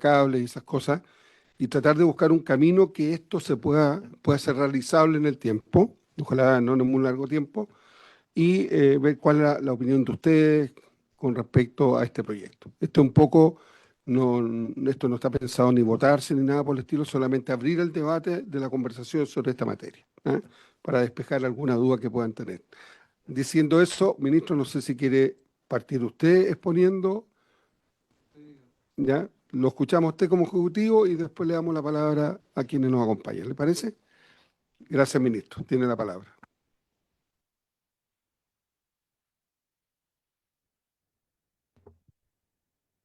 cables y esas cosas, y tratar de buscar un camino que esto pueda ser realizable en el tiempo, ojalá no en muy largo tiempo, y ver cuál es la opinión de ustedes con respecto a este proyecto. Esto un poco, esto no está pensado ni votarse ni nada por el estilo, solamente abrir el debate de la conversación sobre esta materia, ¿eh? Para despejar alguna duda que puedan tener. Diciendo eso, ministro, no sé si quiere partir usted exponiendo, ¿ya? Lo escuchamos a usted como ejecutivo y después le damos la palabra a quienes nos acompañan. ¿Le parece? Gracias, ministro. Tiene la palabra.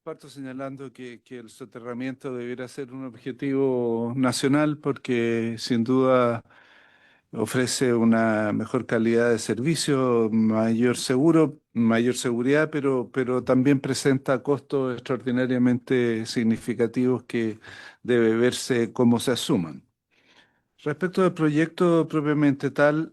Parto señalando que el soterramiento debiera ser un objetivo nacional porque sin duda ofrece una mejor calidad de servicio, mayor seguro, mayor seguridad, pero también presenta costos extraordinariamente significativos que debe verse cómo se asuman. Respecto del proyecto propiamente tal,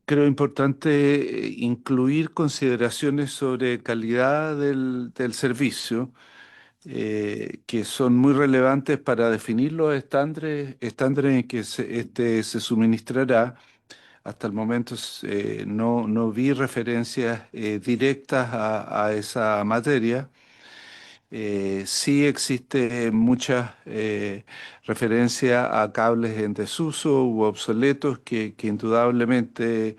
creo importante incluir consideraciones sobre calidad del servicio, que son muy relevantes para definir los estándares en que este se suministrará. Hasta el momento no vi referencias directas a esa materia. Sí existe mucha referencia a cables en desuso u obsoletos que indudablemente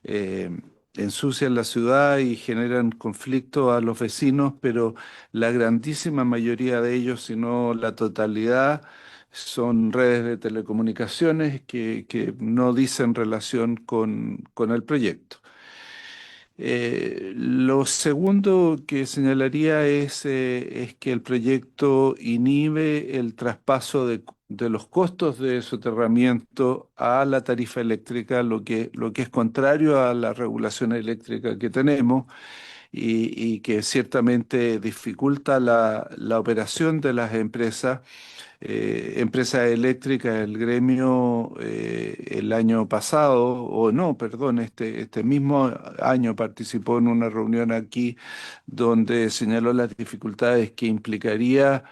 eh, ensucian la ciudad y generan conflicto a los vecinos, pero la grandísima mayoría de ellos, si no la totalidad, son redes de telecomunicaciones que no dicen relación con el proyecto. Lo segundo que señalaría es que el proyecto inhibe el traspaso de los costos de soterramiento a la tarifa eléctrica, lo que es contrario a la regulación eléctrica que tenemos y que ciertamente dificulta la operación de las empresas eléctricas, el gremio el año pasado, o no, perdón, este mismo año participó en una reunión aquí donde señaló las dificultades que implicaría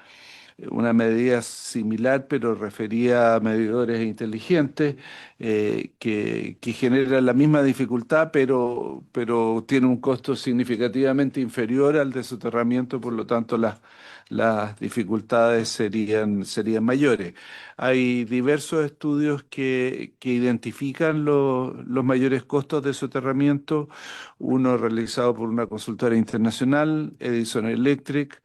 una medida similar, pero refería a medidores inteligentes que generan la misma dificultad, pero tiene un costo significativamente inferior al de soterramiento, por lo tanto las dificultades serían mayores. Hay diversos estudios que identifican los mayores costos de soterramiento, uno realizado por una consultora internacional, Edison Electric,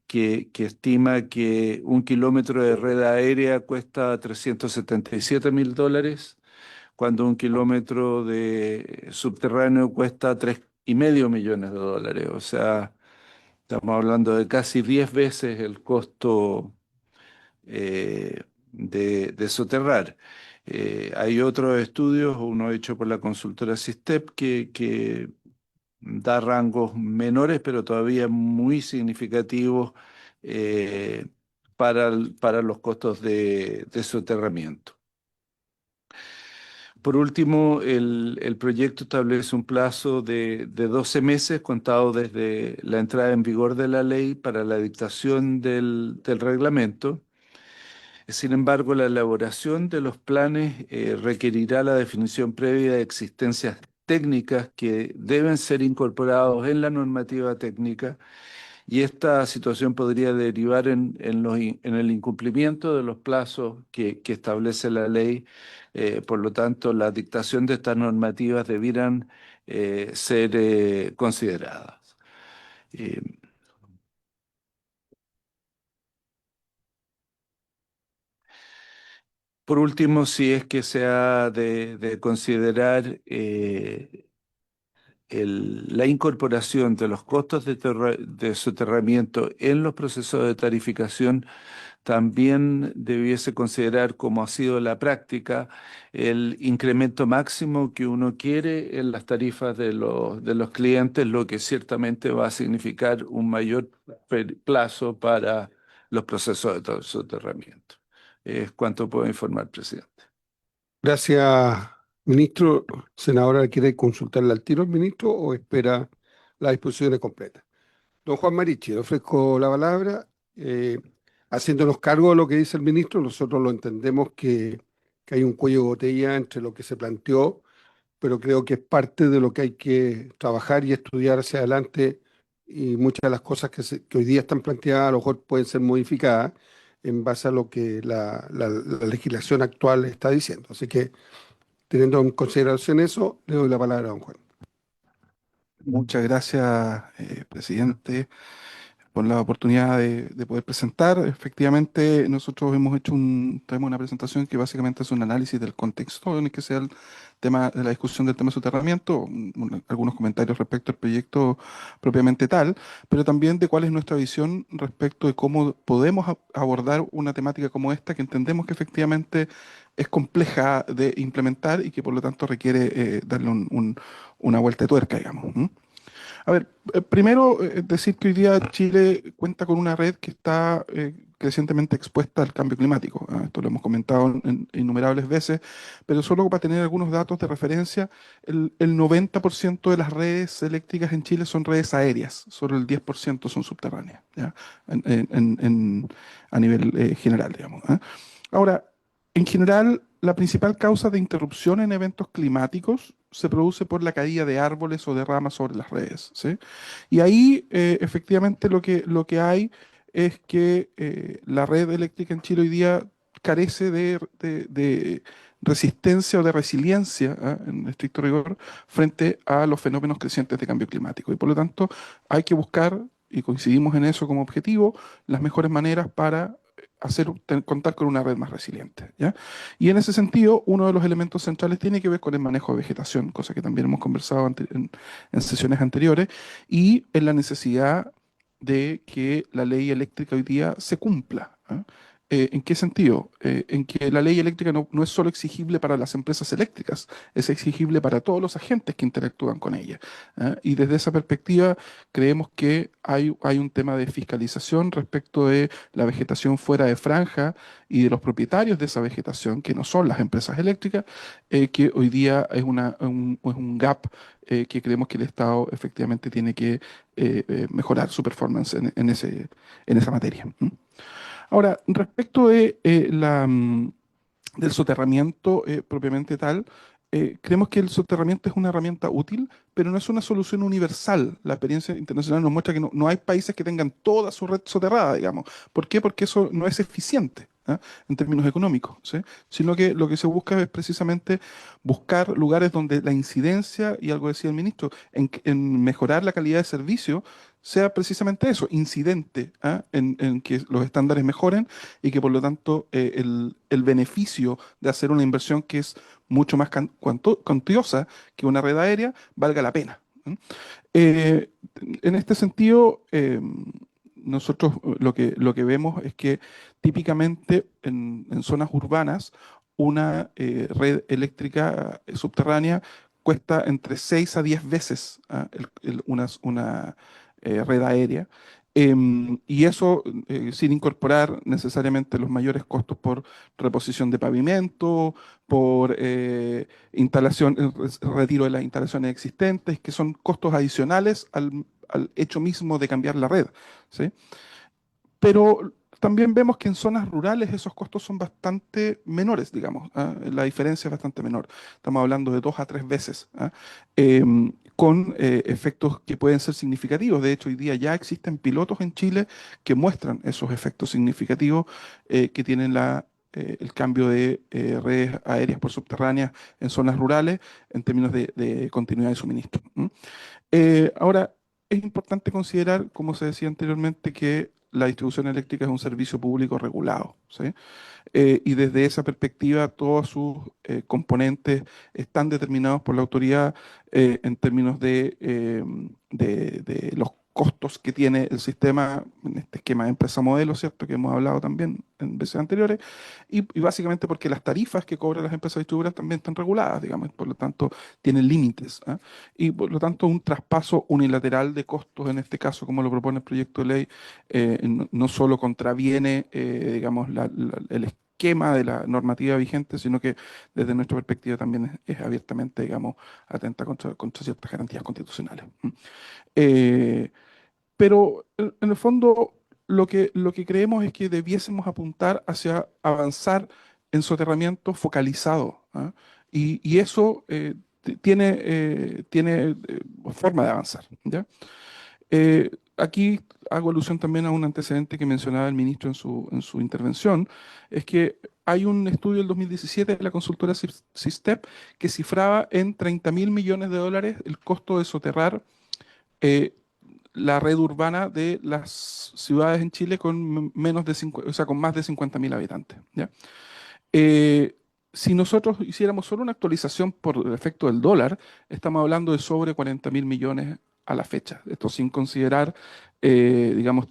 que estima que un kilómetro de red aérea cuesta $377.000, cuando un kilómetro de subterráneo cuesta $3,5 millones. O sea, estamos hablando de casi 10 veces el costo de soterrar. Hay otros estudios, uno hecho por la consultora Sistep, que da rangos menores, pero todavía muy significativos eh, para los costos de soterramiento. Por último, el proyecto establece un plazo de 12 meses contado desde la entrada en vigor de la ley para la dictación del reglamento. Sin embargo, la elaboración de los planes requerirá la definición previa de existencias técnicas que deben ser incorporados en la normativa técnica y esta situación podría derivar en el incumplimiento de los plazos que establece la ley. Por lo tanto, la dictación de estas normativas debieran ser consideradas. Eh, por último, si es que se ha de considerar la incorporación de los costos de soterramiento en los procesos de tarificación, también debiese considerar, como ha sido la práctica, el incremento máximo que uno quiere en las tarifas de los clientes, lo que ciertamente va a significar un mayor plazo para los procesos de soterramiento. Es cuanto puedo informar, presidente. Gracias, ministro. Senadora, ¿quiere consultarle al tiro al ministro o espera las disposiciones completas? Don Juan Marichi, le ofrezco la palabra. Haciéndonos cargo de lo que dice el ministro, nosotros lo entendemos que hay un cuello de botella entre lo que se planteó, pero creo que es parte de lo que hay que trabajar y estudiar hacia adelante, y muchas de las cosas que hoy día están planteadas a lo mejor pueden ser modificadas en base a lo que la legislación actual está diciendo. Así que, teniendo en consideración eso, le doy la palabra a don Juan. Muchas gracias, presidente, por la oportunidad de poder presentar. Efectivamente, nosotros traemos una presentación que básicamente es un análisis del contexto en el que se da el tema de la discusión del tema de soterramiento, algunos comentarios respecto al proyecto propiamente tal, pero también de cuál es nuestra visión respecto de cómo podemos abordar una temática como esta, que entendemos que efectivamente es compleja de implementar y que por lo tanto requiere darle una vuelta de tuerca, digamos. A ver, primero decir que hoy día Chile cuenta con una red que está crecientemente expuesta al cambio climático. Esto lo hemos comentado innumerables veces, pero solo para tener algunos datos de referencia, el 90% de las redes eléctricas en Chile son redes aéreas, solo el 10% son subterráneas, ¿ya? A nivel general, digamos. Ahora, en general, la principal causa de interrupción en eventos climáticos se produce por la caída de árboles o de ramas sobre las redes, ¿sí? Y ahí, efectivamente, lo que hay es que la red eléctrica en Chile hoy día carece de resistencia o de resiliencia, en estricto rigor, frente a los fenómenos crecientes de cambio climático. Y por lo tanto, hay que buscar, y coincidimos en eso como objetivo, las mejores maneras para contar con una red más resiliente, ¿ya? Y en ese sentido, uno de los elementos centrales tiene que ver con el manejo de vegetación, cosa que también hemos conversado en sesiones anteriores, y en la necesidad de que la ley eléctrica hoy día se cumpla. ¿En qué sentido? En que la ley eléctrica no es solo exigible para las empresas eléctricas, es exigible para todos los agentes que interactúan con ella. Y desde esa perspectiva, creemos que hay un tema de fiscalización respecto de la vegetación fuera de franja y de los propietarios de esa vegetación, que no son las empresas eléctricas, que hoy día es un gap que creemos que el Estado efectivamente tiene que mejorar su performance en esa materia. Ahora, respecto del soterramiento propiamente tal, creemos que el soterramiento es una herramienta útil, pero no es una solución universal. La experiencia internacional nos muestra que no hay países que tengan toda su red soterrada, digamos. ¿Por qué? Porque eso no es eficiente, en términos económicos, ¿sí? Sino que lo que se busca es precisamente buscar lugares donde la incidencia, y algo decía el ministro, en mejorar la calidad de servicio, sea precisamente eso, incidente, en que los estándares mejoren y que por lo tanto el beneficio de hacer una inversión que es mucho más cuantiosa que una red aérea valga la pena. Eh, en este sentido, nosotros lo que vemos es que típicamente en zonas urbanas una red eléctrica subterránea cuesta entre 6 a 10 veces una red aérea. Y eso sin incorporar necesariamente los mayores costos por reposición de pavimento, por retiro de las instalaciones existentes, que son costos adicionales al hecho mismo de cambiar la red, ¿sí? Pero también vemos que en zonas rurales esos costos son bastante menores, digamos, la diferencia es bastante menor. Estamos hablando de 2 a 3 veces, con efectos que pueden ser significativos. De hecho, hoy día ya existen pilotos en Chile que muestran esos efectos significativos que tienen el cambio de redes aéreas por subterráneas en zonas rurales en términos de continuidad de suministro. Ahora, es importante considerar, como se decía anteriormente, que la distribución eléctrica es un servicio público regulado, ¿sí? Y desde esa perspectiva, todos sus componentes están determinados por la autoridad en términos de los costos que tiene el sistema en este esquema de empresa modelo, ¿cierto? Que hemos hablado también en veces anteriores, y básicamente porque las tarifas que cobran las empresas distribuidoras también están reguladas, digamos, por lo tanto tienen límites, y por lo tanto un traspaso unilateral de costos, en este caso, como lo propone el proyecto de ley, no solo contraviene, digamos, el esquema de la normativa vigente, sino que desde nuestra perspectiva también es abiertamente, digamos, atenta contra ciertas garantías constitucionales. Eh, pero en el fondo lo que creemos es que debiésemos apuntar hacia avanzar en soterramiento focalizado, ¿ah? Y eso tiene forma de avanzar, ¿ya? Aquí hago alusión también a un antecedente que mencionaba el ministro en su intervención, es que hay un estudio del 2017 de la consultora Sistep que cifraba en 30.000 millones de dólares el costo de soterrar eh, la red urbana de las ciudades en Chile con menos de o sea, con más de 50.000 habitantes, ¿ya? Eh, si nosotros hiciéramos solo una actualización por el efecto del dólar, estamos hablando de sobre 40.000 millones a la fecha. Esto sin considerar, digamos,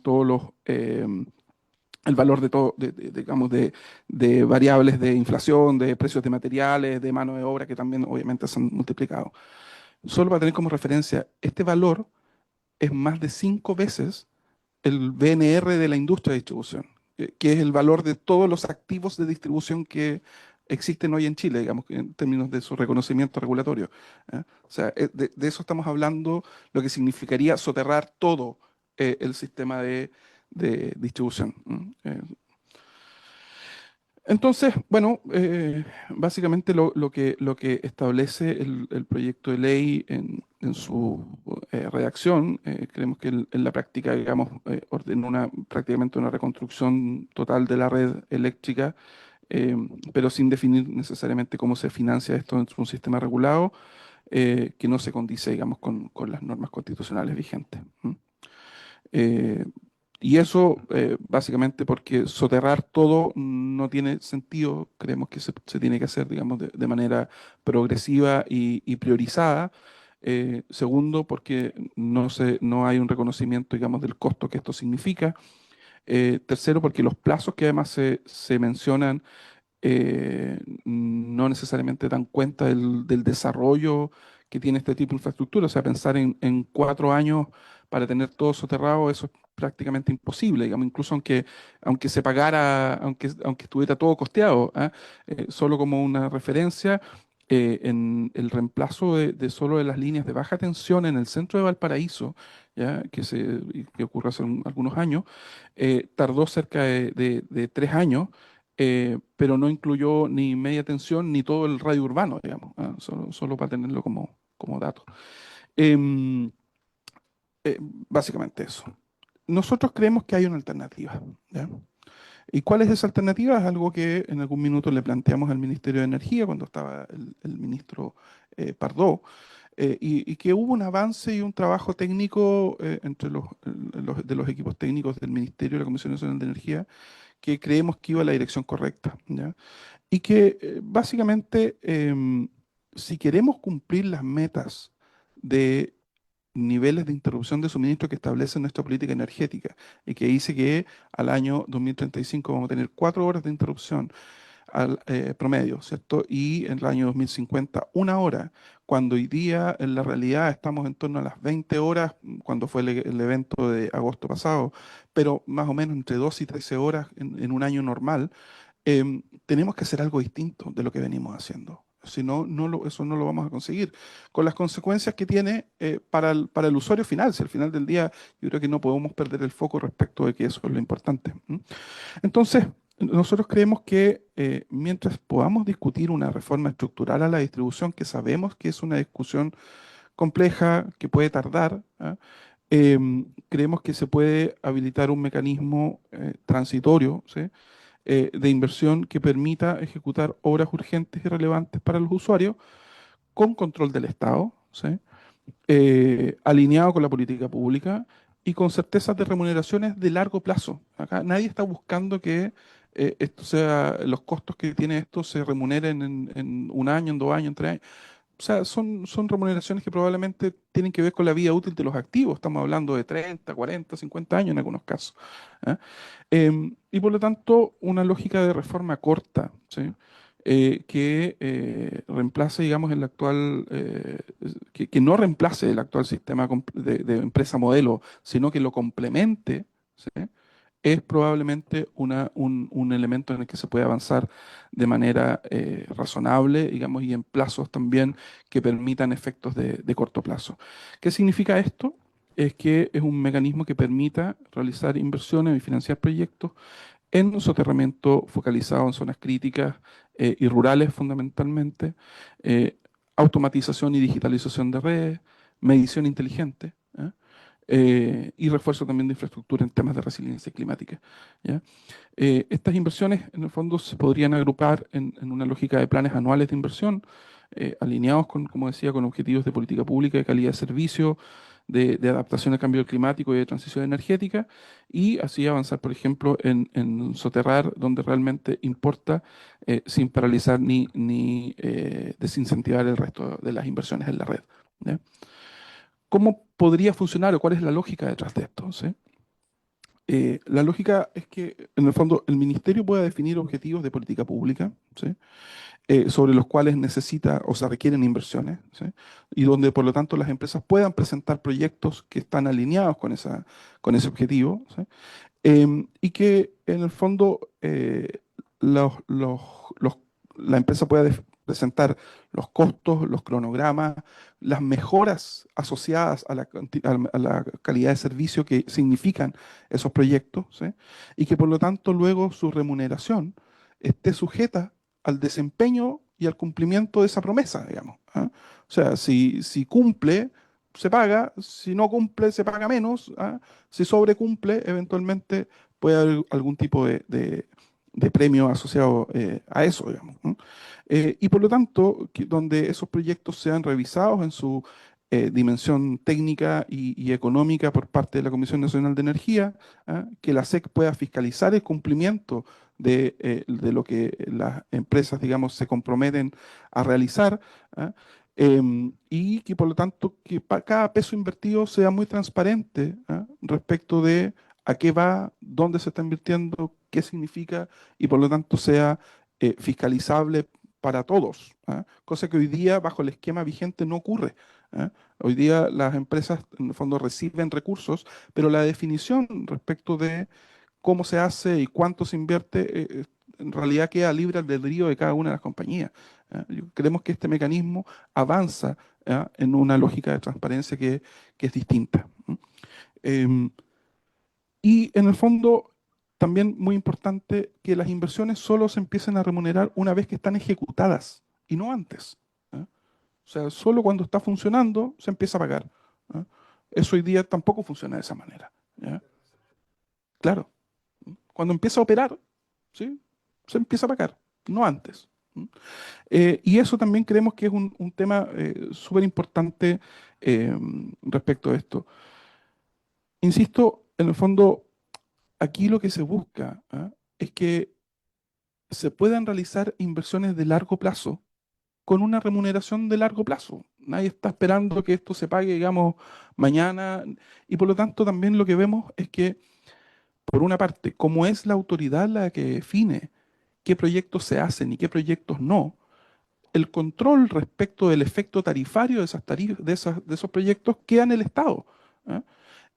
el valor de todo, digamos, de variables de inflación, de precios de materiales, de mano de obra, que también obviamente se han multiplicado. Solo para tener como referencia, este valor es más de 5 veces el BNR de la industria de distribución, que es el valor de todos los activos de distribución que existen hoy en Chile, digamos, en términos de su reconocimiento regulatorio. O sea, de eso estamos hablando, lo que significaría soterrar todo el sistema de distribución. Entonces, bueno, básicamente lo que establece el proyecto de ley en su redacción, creemos que en la práctica, digamos, ordena prácticamente una reconstrucción total de la red eléctrica, eh, pero sin definir necesariamente cómo se financia esto en un sistema regulado, que no se condice, digamos, con las normas constitucionales vigentes. Eh, y eso básicamente porque soterrar todo no tiene sentido, creemos que se tiene que hacer, digamos, de manera progresiva y priorizada. Segundo, porque no hay un reconocimiento, digamos, del costo que esto significa. Tercero, porque los plazos que además se mencionan no necesariamente dan cuenta del desarrollo que tiene este tipo de infraestructura. O sea, pensar en 4 años para tener todo soterrado, eso es prácticamente imposible, digamos, incluso aunque se pagara, aunque estuviera todo costeado, ¿ah? Solo como una referencia, en el reemplazo de solo de las líneas de baja tensión en el centro de Valparaíso, ¿ya? Que ocurrió hace algunos años, tardó cerca de 3 años, pero no incluyó ni media tensión ni todo el radio urbano, digamos, ¿ah? Solo para tenerlo como dato. Em, Básicamente eso. Nosotros creemos que hay una alternativa, ¿ya? ¿Y cuál es esa alternativa? Es algo que en algún minuto le planteamos al Ministerio de Energía cuando estaba el ministro Pardo, y que hubo un avance y un trabajo técnico entre de los equipos técnicos del Ministerio y la Comisión Nacional de Energía, que creemos que iba a la dirección correcta, ¿ya? Y que básicamente, si queremos cumplir las metas de niveles de interrupción de suministro que establece nuestra política energética y que dice que al año 2035 vamos a tener 4 horas de interrupción promedio, ¿cierto? Y en el año 2050 1 hora, cuando hoy día en la realidad estamos en torno a las 20 horas, cuando fue el evento de agosto pasado, pero más o menos entre 2 y 13 horas en un año normal. Tenemos que hacer algo distinto de lo que venimos haciendo. Si no, eso no lo vamos a conseguir. Con las consecuencias que tiene para el usuario final. Si al final del día yo creo que no podemos perder el foco respecto de que eso es lo importante. Entonces, nosotros creemos que mientras podamos discutir una reforma estructural a la distribución, que sabemos que es una discusión compleja, que puede tardar, ¿ah? Creemos que se puede habilitar un mecanismo transitorio, ¿sí? De inversión que permita ejecutar obras urgentes y relevantes para los usuarios con control del Estado, ¿sí? Alineado con la política pública y con certezas de remuneraciones de largo plazo. Acá nadie está buscando que los costos que tiene esto se remuneren en un año, en 2 años, en 3 años. O sea, son remuneraciones que probablemente tienen que ver con la vida útil de los activos. Estamos hablando de 30, 40, 50 años en algunos casos. ¿Ah? Y por lo tanto, una lógica de reforma corta, ¿sí? Que reemplace, digamos, el actual, que no reemplace el actual sistema de empresa modelo, sino que lo complemente, ¿sí? Es probablemente un elemento en el que se puede avanzar de manera razonable, digamos, y en plazos también que permitan efectos de corto plazo. ¿Qué significa esto? es que es un mecanismo que permita realizar inversiones y financiar proyectos en soterramiento focalizado en zonas críticas y rurales fundamentalmente, eh, automatización y digitalización de redes, medición inteligente, ¿eh? Y refuerzo también de infraestructura en temas de resiliencia climática, ¿ya? Estas inversiones, en el fondo, se podrían agrupar en una lógica de planes anuales de inversión, alineados con, como decía, con objetivos de política pública, de calidad de servicio, de adaptación al cambio climático y de transición energética, y así avanzar, por ejemplo, en soterrar donde realmente importa, sin paralizar ni desincentivar el resto de las inversiones en la red, ¿ya? ¿Cómo podría funcionar o cuál es la lógica detrás de esto? ¿Sí? La lógica es que, en el fondo, el ministerio pueda definir objetivos de política pública, ¿sí? Sobre los cuales necesita o se requieren inversiones, ¿sí? Y donde, por lo tanto, las empresas puedan presentar proyectos que están alineados con ese objetivo, ¿sí? Y que, en el fondo, los- los- los- la empresa pueda presentar los costos, los cronogramas, las mejoras asociadas a a la calidad de servicio que significan esos proyectos, ¿sí? Y que por lo tanto luego su remuneración esté sujeta al desempeño y al cumplimiento de esa promesa, digamos, ¿ah? O sea, si cumple, se paga; si no cumple, se paga menos, ¿ah? Si sobrecumple, eventualmente puede haber algún tipo de premio asociado a eso, digamos, ¿no? Y por lo tanto, donde esos proyectos sean revisados en su dimensión técnica y económica por parte de la Comisión Nacional de Energía, ¿ah? Que la SEC pueda fiscalizar el cumplimiento de lo que las empresas, digamos, se comprometen a realizar, ¿ah? Y que por lo tanto que cada peso invertido sea muy transparente, ¿ah? Respecto de a qué va, dónde se está invirtiendo, qué significa, y por lo tanto sea fiscalizable para todos, ¿ah? Cosa que hoy día, bajo el esquema vigente, no ocurre, ¿ah? Hoy día las empresas, en el fondo, reciben recursos, pero la definición respecto de cómo se hace y cuánto se invierte, en realidad queda libre albedrío de cada una de las compañías, ¿ah? Creemos que este mecanismo avanza, ¿ah? En una lógica de transparencia que es distinta. Em, y en el fondo, también muy importante que las inversiones solo se empiecen a remunerar una vez que están ejecutadas y no antes, ¿ah? O sea, solo cuando está funcionando se empieza a pagar, ¿ah? Eso hoy día tampoco funciona de esa manera, ¿ya? Claro, cuando empieza a operar, ¿sí? Se empieza a pagar, no antes. Y eso también creemos que es un tema súper importante respecto a esto. Insisto, en el fondo, aquí lo que se busca, ¿ah? Es que se puedan realizar inversiones de largo plazo con una remuneración de largo plazo. Nadie está esperando que esto se pague, digamos, mañana. Y por lo tanto, también lo que vemos es que, por una parte, como es la autoridad la que define qué proyectos se hacen y qué proyectos no, el control respecto del efecto tarifario de esas de esos proyectos queda en el Estado, ¿ah?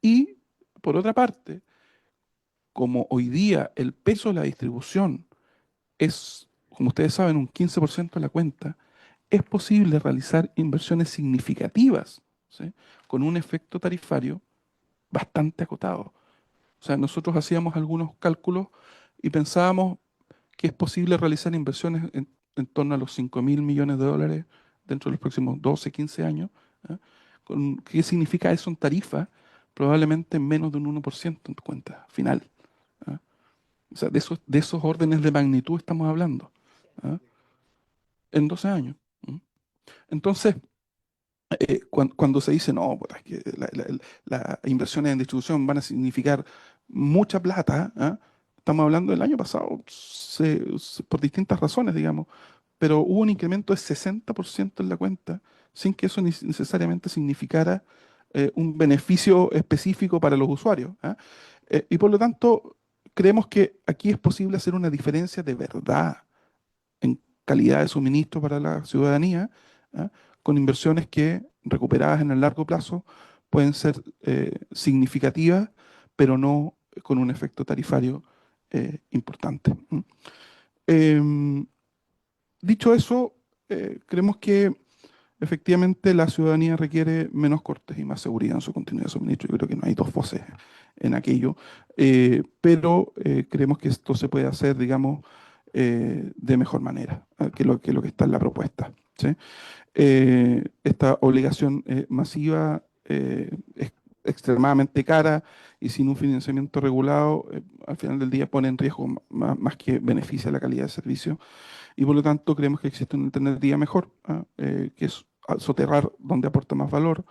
Y, por otra parte, como hoy día el peso de la distribución es, como ustedes saben, un 15% de la cuenta, es posible realizar inversiones significativas, ¿sí? Con un efecto tarifario bastante acotado. O sea, nosotros hacíamos algunos cálculos y pensábamos que es posible realizar inversiones en torno a los 5.000 millones de dólares dentro de los próximos 12, 15 años, ¿ah? ¿Qué significa eso en tarifa? Probablemente menos de un 1% en tu cuenta final, ¿ah? O sea, de esos órdenes de magnitud estamos hablando, ¿ah? En 12 años. ¿Mm? Entonces, cuando se dice, no, puta, es que las inversiones en distribución van a significar mucha plata, ¿ah? Estamos hablando del año pasado, por distintas razones, digamos, pero hubo un incremento de 60% en la cuenta, sin que eso necesariamente significara un beneficio específico para los usuarios, ¿ah? Y por lo tanto, creemos que aquí es posible hacer una diferencia de verdad en calidad de suministro para la ciudadanía, ¿ah? Con inversiones que, recuperadas en el largo plazo, pueden ser significativas, pero no con un efecto tarifario importante. Em, Dicho eso, creemos que efectivamente la ciudadanía requiere menos cortes y más seguridad en su continuidad de suministro. Yo creo que no hay dos voces en aquello, pero creemos que esto se puede hacer, digamos, de mejor manera que lo que está en la propuesta, ¿sí? Esta obligación masiva es extremadamente cara y sin un financiamiento regulado, al final del día pone en riesgo más que beneficia la calidad de servicio y por lo tanto creemos que existe una alternativa mejor, que es soterrar donde aporta más valor,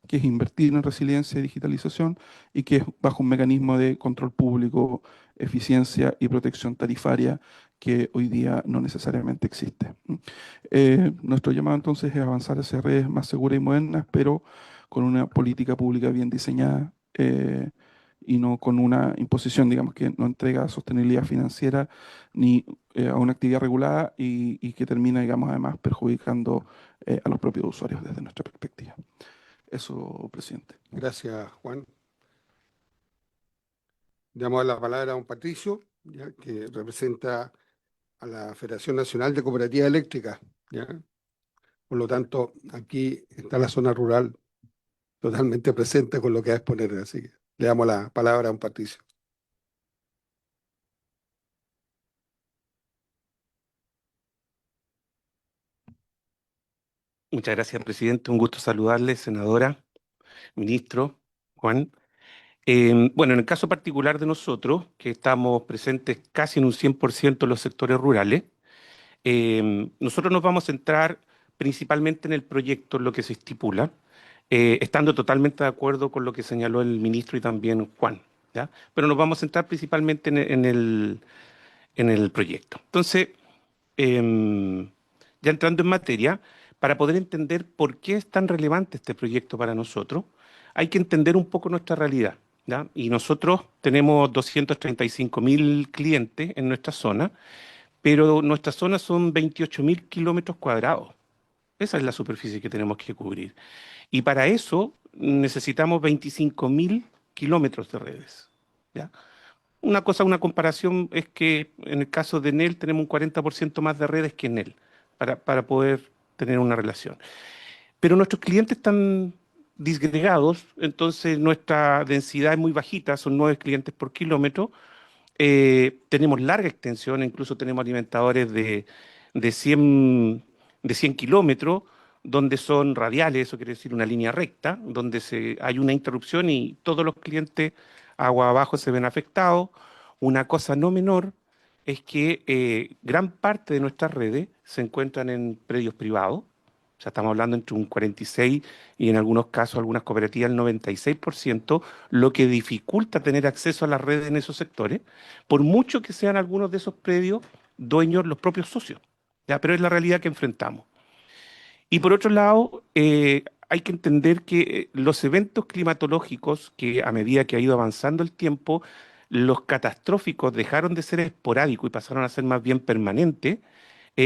que es invertir en resiliencia y digitalización y que es bajo un mecanismo de control público, eficiencia y protección tarifaria que hoy día no necesariamente existe. Nuestro llamado entonces es avanzar hacia redes más seguras y modernas, pero con una política pública bien diseñada y no con una imposición, digamos, que no entrega sostenibilidad financiera ni a una actividad regulada y que termina, digamos, además perjudicando a los propios usuarios desde nuestra perspectiva. Eso, presidente. Gracias, Juan. Damos la palabra a un Patricio, ya, que representa a la Federación Nacional de Cooperativas Eléctricas, ¿ya? Por lo tanto, aquí está la zona rural totalmente presente con lo que va a exponer, así que le damos la palabra a un Patricio. Muchas gracias, presidente. Un gusto saludarle, senadora, ministro, Juan. Bueno, en el caso particular de nosotros, que estamos presentes casi en un 100% en los sectores rurales, nosotros nos vamos a centrar principalmente en el proyecto, en lo que se estipula, estando totalmente de acuerdo con lo que señaló el ministro y también Juan, ¿ya? Pero nos vamos a centrar principalmente en el proyecto. Entonces, em, ya entrando en materia, para poder entender por qué es tan relevante este proyecto para nosotros, hay que entender un poco nuestra realidad, ¿ya? Y nosotros tenemos 235.000 clientes en nuestra zona, pero nuestra zona son 28.000 kilómetros cuadrados. Esa es la superficie que tenemos que cubrir. Y para eso necesitamos 25.000 kilómetros de redes, ¿ya? Una cosa, una comparación es que en el caso de Enel tenemos un 40% más de redes que Enel para poder tener una relación. Pero nuestros clientes están disgregados, entonces nuestra densidad es muy bajita, son 9 clientes por kilómetro. Tenemos larga extensión, incluso tenemos alimentadores de 100, de 100 kilómetros, donde son radiales, eso quiere decir una línea recta, donde hay una interrupción y todos los clientes agua abajo se ven afectados. Una cosa no menor es que gran parte de nuestras redes se encuentran en predios privados. O sea, estamos hablando entre un 46 y en algunos casos, algunas cooperativas, el 96%, lo que dificulta tener acceso a las redes en esos sectores, por mucho que sean algunos de esos predios dueños los propios socios. ¿Ya? Pero es la realidad que enfrentamos. Y por otro lado, hay que entender que los eventos climatológicos, que a medida que ha ido avanzando el tiempo, los catastróficos dejaron de ser esporádicos y pasaron a ser más bien permanentes,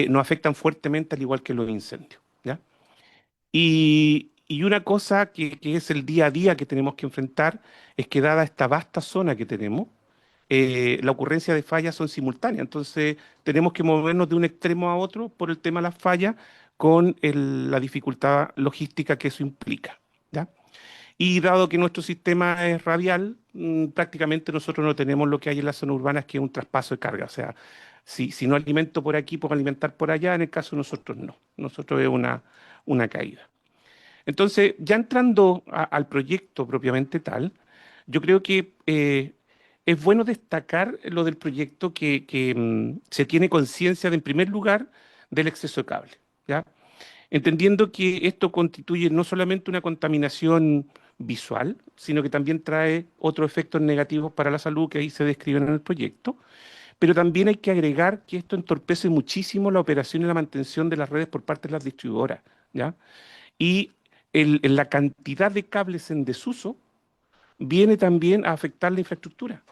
nos afectan fuertemente al igual que los incendios. ¿Ya? Y una cosa que es el día a día que tenemos que enfrentar es que dada esta vasta zona que tenemos, la ocurrencia de fallas son simultáneas. Entonces tenemos que movernos de un extremo a otro por el tema de las fallas con la dificultad logística que eso implica. ¿Ya? Y dado que nuestro sistema es radial, prácticamente nosotros no tenemos lo que hay en las zonas urbanas, que es un traspaso de carga. O sea, si no alimento por aquí, puedo alimentar por allá. En el caso de nosotros no. Nosotros es una caída. Entonces, ya entrando al proyecto propiamente tal, yo creo que es bueno destacar lo del proyecto que se tiene conciencia, en primer lugar, del exceso de cable, ¿ya? Entendiendo que esto constituye no solamente una contaminación visual, sino que también trae otros efectos negativos para la salud que ahí se describen en el proyecto, pero también hay que agregar que esto entorpece muchísimo la operación y la mantención de las redes por parte de las distribuidoras, ¿ya? Y la cantidad de cables en desuso viene también a afectar la infraestructura.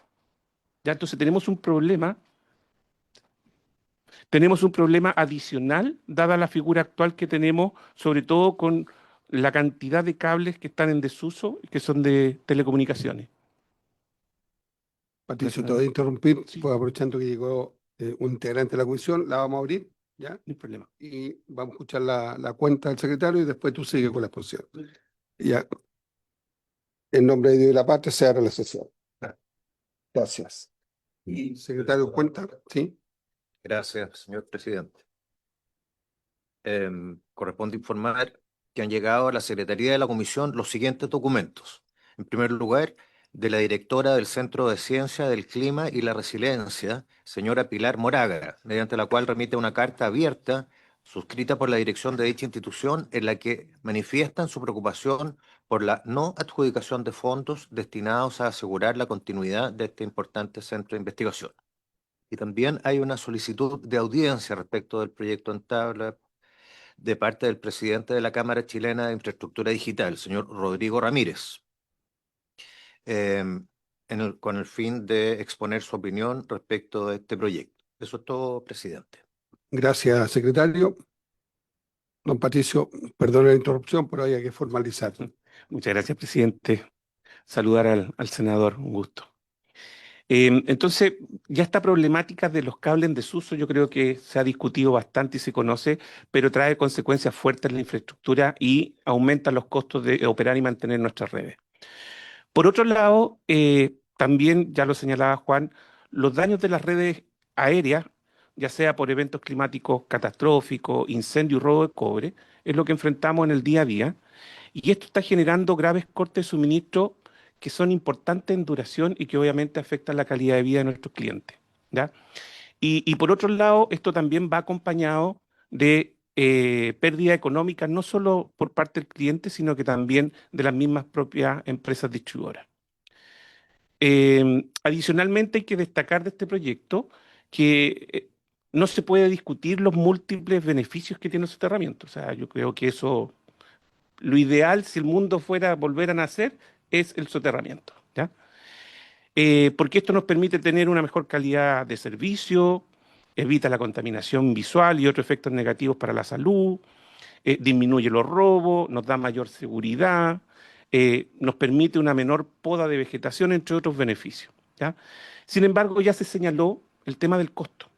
¿Ya? Entonces tenemos un problema adicional, dada la figura actual que tenemos, sobre todo con la cantidad de cables que están en desuso, que son de telecomunicaciones. Patricio, Gracias. te voy a interrumpir, Sí. pues aprovechando que llegó un integrante de la comisión, la vamos a abrir ¿ya? No hay problema. Y vamos a escuchar la cuenta del secretario y después tú sigues con la exposición. Ya, en nombre de Dios y la patria se abre la sesión. Gracias. Y secretario, cuenta, ¿sí? Gracias, señor presidente. Corresponde informar que han llegado a la Secretaría de la Comisión los siguientes documentos. En primer lugar, de la directora del Centro de Ciencia del Clima y la Resiliencia, señora Pilar Moraga, mediante la cual remite una carta abierta suscrita por la dirección de dicha institución en la que manifiestan su preocupación por la no adjudicación de fondos destinados a asegurar la continuidad de este importante centro de investigación. Y también hay una solicitud de audiencia respecto del proyecto en tabla de parte del presidente de la Cámara Chilena de Infraestructura Digital, señor Rodrigo Ramírez, con el fin de exponer su opinión respecto de este proyecto. Eso es todo, presidente. Gracias, secretario. Don Patricio, perdone la interrupción, pero hay que formalizar. Muchas gracias, presidente. Saludar al senador, un gusto. Entonces, ya esta problemática de los cables en desuso yo creo que se ha discutido bastante y se conoce, pero trae consecuencias fuertes en la infraestructura y aumenta los costos de operar y mantener nuestras redes. Por otro lado, también, ya lo señalaba Juan, los daños de las redes aéreas, ya sea por eventos climáticos catastróficos, incendio y robo de cobre, es lo que enfrentamos en el día a día. Y esto está generando graves cortes de suministro que son importantes en duración y que obviamente afectan la calidad de vida de nuestros clientes, ¿ya? Y por otro lado, esto también va acompañado de pérdida económica, no solo por parte del cliente, sino que también de las mismas propias empresas distribuidoras. Adicionalmente, hay que destacar de este proyecto que no se puede discutir los múltiples beneficios que tiene el soterramiento. O sea, yo creo que eso, lo ideal, si el mundo fuera a volver a nacer, es el soterramiento, ¿ya? Porque esto nos permite tener una mejor calidad de servicio, evita la contaminación visual y otros efectos negativos para la salud, disminuye los robos, nos da mayor seguridad, nos permite una menor poda de vegetación, entre otros beneficios, ¿ya? Sin embargo, ya se señaló el tema del costo.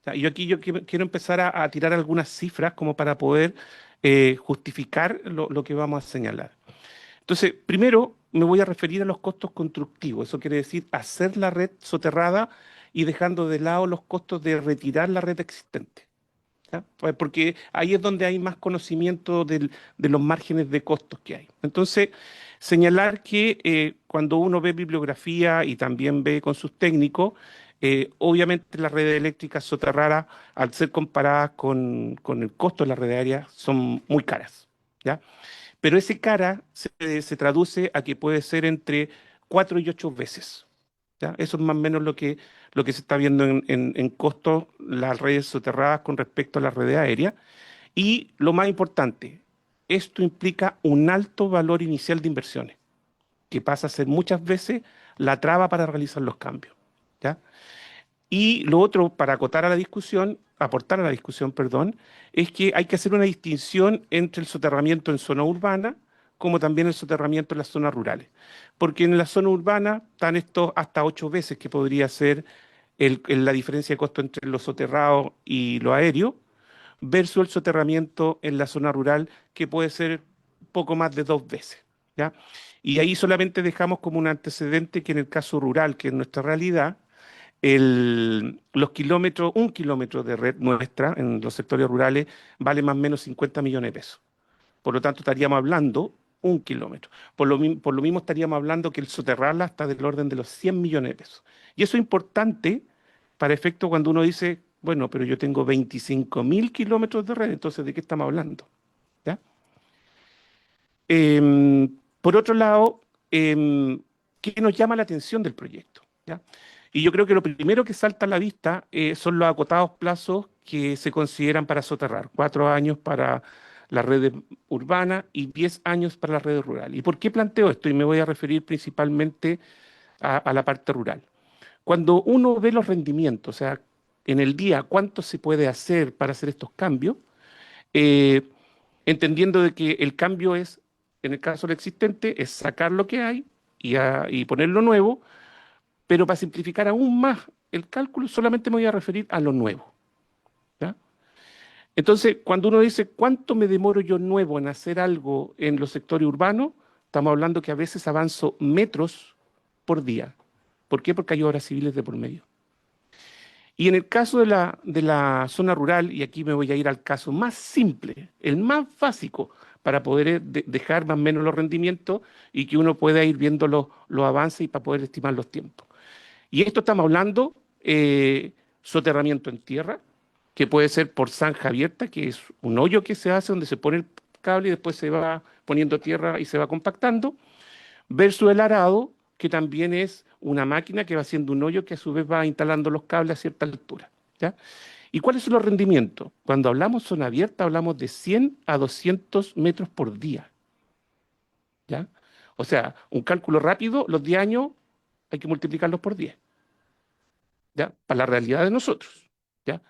¿Ya? Y yo quiero empezar a tirar algunas cifras como para poder justificar lo que vamos a señalar. Entonces, primero me voy a referir a los costos constructivos. Eso quiere decir hacer la red soterrada y dejando de lado los costos de retirar la red existente, ¿ya? Pues porque ahí es donde hay más conocimiento de los márgenes de costos que hay. Entonces, señalar que cuando uno ve bibliografía y también ve con sus técnicos, obviamente las redes eléctricas soterradas, al ser comparadas con el costo de la red aérea, son muy caras, ¿ya? Pero ese cara se traduce a que puede ser entre 4 y 8 veces, ¿ya? Eso es más o menos lo que se está viendo en costos las redes soterradas con respecto a las redes aéreas. Y lo más importante, esto implica un alto valor inicial de inversiones, que pasa a ser muchas veces la traba para realizar los cambios, ¿ya? Y lo otro, para acotar a la discusión, aportar a la discusión, perdón, es que hay que hacer una distinción entre el soterramiento en zona urbana como también el soterramiento en las zonas rurales. Porque en la zona urbana están estos hasta 8 veces que podría ser la diferencia de costo entre lo soterrado y lo aéreo, versus el soterramiento en la zona rural que puede ser poco más de 2 veces, ¿ya? Y ahí solamente dejamos como un antecedente que en el caso rural, que es nuestra realidad, los kilómetros, 1 kilómetro de red nuestra en los sectores rurales vale más o menos 50 millones de pesos. Por lo tanto, estaríamos hablando 1 kilómetro. Por lo mismo estaríamos hablando que el soterrarla está del orden de los 100 millones de pesos. Y eso es importante para efecto cuando uno dice, bueno, pero yo tengo 25.000 kilómetros de red, entonces ¿de qué estamos hablando? ¿Ya? Por otro lado, ¿qué nos llama la atención del proyecto? ¿Ya? Y yo creo que lo primero que salta a la vista son los acotados plazos que se consideran para soterrar. 4 años para las redes urbanas y 10 años para las redes rurales. ¿Y por qué planteo esto? Y me voy a referir principalmente a la parte rural. Cuando uno ve los rendimientos, o sea, en el día cuánto se puede hacer para hacer estos cambios, eh, entendiendo de que el cambio es, en el caso del existente, es sacar lo que hay y poner lo nuevo, pero para simplificar aún más el cálculo, solamente me voy a referir a lo nuevo, ¿ya? Entonces, cuando uno dice, ¿cuánto me demoro yo nuevo en hacer algo en los sectores urbanos? Estamos hablando que a veces avanzo metros por día. ¿Por qué? Porque hay obras civiles de por medio. Y en el caso de la zona rural, y aquí me voy a ir al caso más simple, el más básico, para poder dejar más o menos los rendimientos y que uno pueda ir viendo los avances y para poder estimar los tiempos. Y esto estamos hablando soterramiento en tierra, que puede ser por zanja abierta, que es un hoyo que se hace donde se pone el cable y después se va poniendo tierra y se va compactando, versus el arado, que también es una máquina que va haciendo un hoyo que a su vez va instalando los cables a cierta altura, ¿ya? ¿Y cuáles son los rendimientos? Cuando hablamos zona abierta, hablamos de 100 a 200 metros por día, ¿ya? O sea, un cálculo rápido, los 10 años hay que multiplicarlos por 10, ¿ya? Para la realidad de nosotros, ¿ya?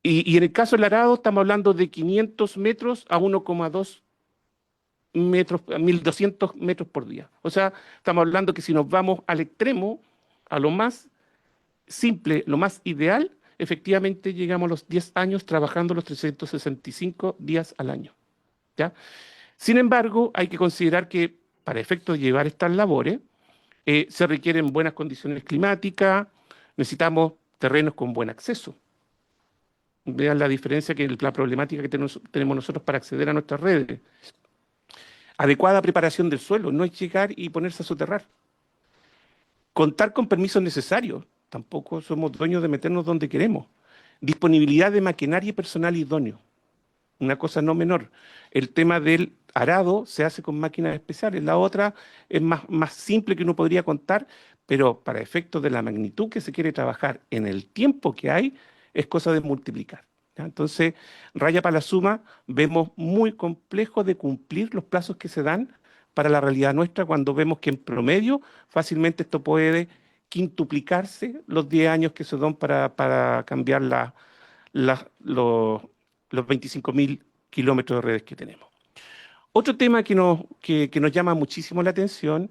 Y en el caso del arado estamos hablando de 500 metros a 1,2 metros, a 1.200 metros por día. O sea, estamos hablando que si nos vamos al extremo, a lo más simple, lo más ideal, efectivamente llegamos a los 10 años trabajando los 365 días al año, ¿ya? Sin embargo, hay que considerar que para efecto de llevar estas labores, se requieren buenas condiciones climáticas, necesitamos terrenos con buen acceso. Vean la diferencia que la problemática que tenemos nosotros para acceder a nuestras redes. Adecuada preparación del suelo, no es llegar y ponerse a soterrar. Contar con permisos necesarios, tampoco somos dueños de meternos donde queremos. Disponibilidad de maquinaria y personal idóneo, una cosa no menor. El tema del arado se hace con máquinas especiales, la otra es más simple que uno podría contar, pero para efectos de la magnitud que se quiere trabajar en el tiempo que hay, es cosa de multiplicar, ¿ya? Entonces, raya para la suma, vemos muy complejo de cumplir los plazos que se dan para la realidad nuestra cuando vemos que en promedio fácilmente esto puede quintuplicarse los 10 años que se dan para cambiar los 25.000 kilómetros de redes que tenemos. Otro tema que nos llama muchísimo la atención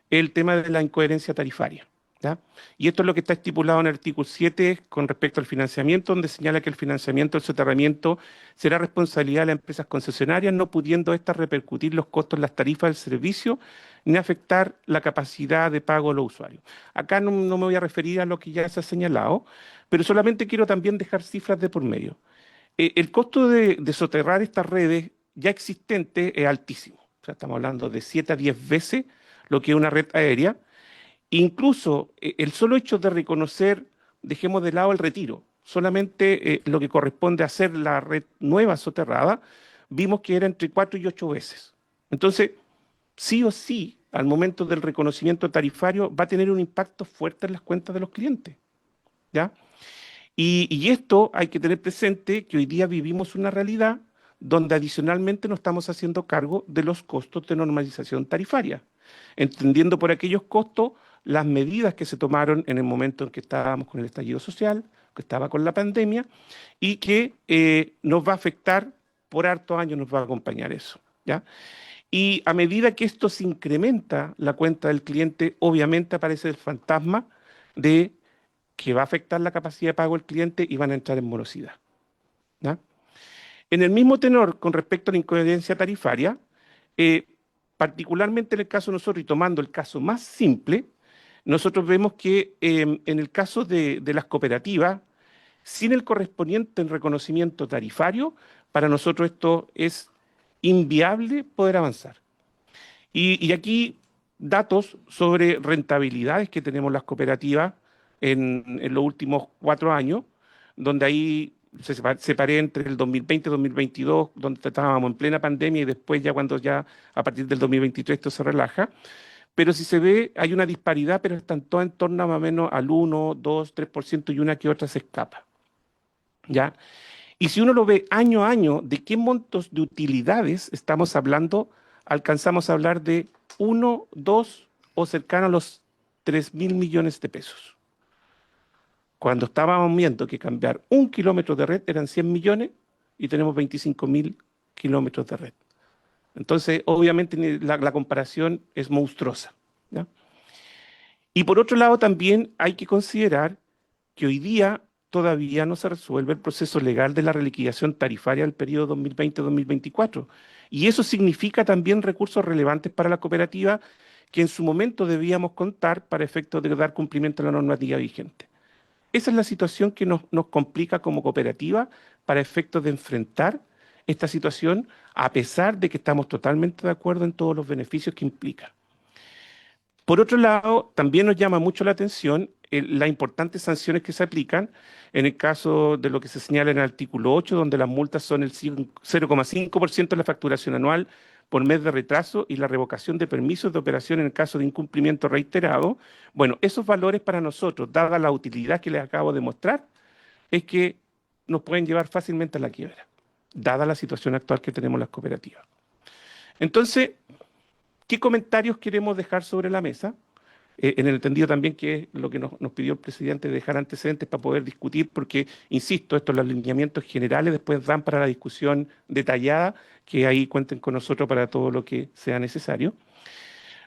es el tema de la incoherencia tarifaria, ¿ya? Y esto es lo que está estipulado en el artículo 7 con respecto al financiamiento, donde señala que el financiamiento del soterramiento será responsabilidad de las empresas concesionarias, no pudiendo éstas repercutir los costos en las tarifas del servicio ni afectar la capacidad de pago de los usuarios. Acá no me voy a referir a lo que ya se ha señalado, pero solamente quiero también dejar cifras de por medio. El costo de soterrar estas redes ya existentes es altísimo. O sea, estamos hablando de 7 a 10 veces lo que es una red aérea. Incluso el solo hecho de reconocer, dejemos de lado el retiro, solamente lo que corresponde a hacer la red nueva soterrada, vimos que era entre 4 y 8 veces. Entonces, sí o sí, al momento del reconocimiento tarifario, va a tener un impacto fuerte en las cuentas de los clientes, ¿ya? Y esto hay que tener presente que hoy día vivimos una realidad donde adicionalmente nos estamos haciendo cargo de los costos de normalización tarifaria, entendiendo por aquellos costos las medidas que se tomaron en el momento en que estábamos con el estallido social, que estaba con la pandemia, y que nos va a afectar por hartos años, nos va a acompañar eso, ¿ya? Y a medida que esto se incrementa la cuenta del cliente, obviamente aparece el fantasma de que va a afectar la capacidad de pago del cliente y van a entrar en morosidad, ¿ya? En el mismo tenor, con respecto a la incoherencia tarifaria, particularmente en el caso de nosotros, y tomando el caso más simple, nosotros vemos que en el caso de las cooperativas, sin el correspondiente reconocimiento tarifario, para nosotros esto es inviable poder avanzar. Y aquí datos sobre rentabilidades que tenemos las cooperativas en los últimos 4 años, donde ahí separé entre el 2020 y 2022, donde estábamos en plena pandemia y después ya cuando ya a partir del 2023 esto se relaja. Pero si se ve, hay una disparidad, pero están todas en torno a más o menos al 1, 2, 3% y una que otra se escapa, ¿ya? Y si uno lo ve año a año, ¿de qué montos de utilidades estamos hablando? Alcanzamos a hablar de 1, 2 o cercano a los 3.000 millones de pesos. Cuando estábamos viendo que cambiar 1 kilómetro de red eran 100 millones y tenemos 25.000 kilómetros de red. Entonces, obviamente, la comparación es monstruosa, ¿ya? Y por otro lado, también hay que considerar que hoy día todavía no se resuelve el proceso legal de la reliquidación tarifaria del periodo 2020-2024. Y eso significa también recursos relevantes para la cooperativa que en su momento debíamos contar para efectos de dar cumplimiento a la normativa vigente. Esa es la situación que nos complica como cooperativa para efectos de enfrentar esta situación, a pesar de que estamos totalmente de acuerdo en todos los beneficios que implica. Por otro lado, también nos llama mucho la atención las importantes sanciones que se aplican en el caso de lo que se señala en el artículo 8, donde las multas son el 0,5% de la facturación anual por mes de retraso y la revocación de permisos de operación en el caso de incumplimiento reiterado. Bueno, esos valores para nosotros, dada la utilidad que les acabo de mostrar, es que nos pueden llevar fácilmente a la quiebra, dada la situación actual que tenemos las cooperativas. Entonces, ¿qué comentarios queremos dejar sobre la mesa? En el entendido también que es lo que nos pidió el presidente, dejar antecedentes para poder discutir, porque, insisto, estos los lineamientos generales después dan para la discusión detallada, que ahí cuenten con nosotros para todo lo que sea necesario.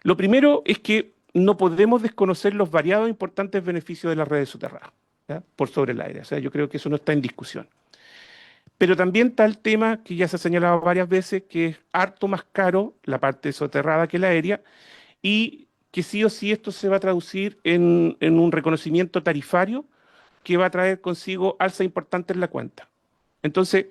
Lo primero es que no podemos desconocer los variados e importantes beneficios de las redes soterradas, ¿ya? Por sobre el aire. O sea, yo creo que eso no está en discusión. Pero también está el tema que ya se ha señalado varias veces, que es harto más caro la parte soterrada que la aérea, y que sí o sí esto se va a traducir en un reconocimiento tarifario que va a traer consigo alza importante en la cuenta. Entonces,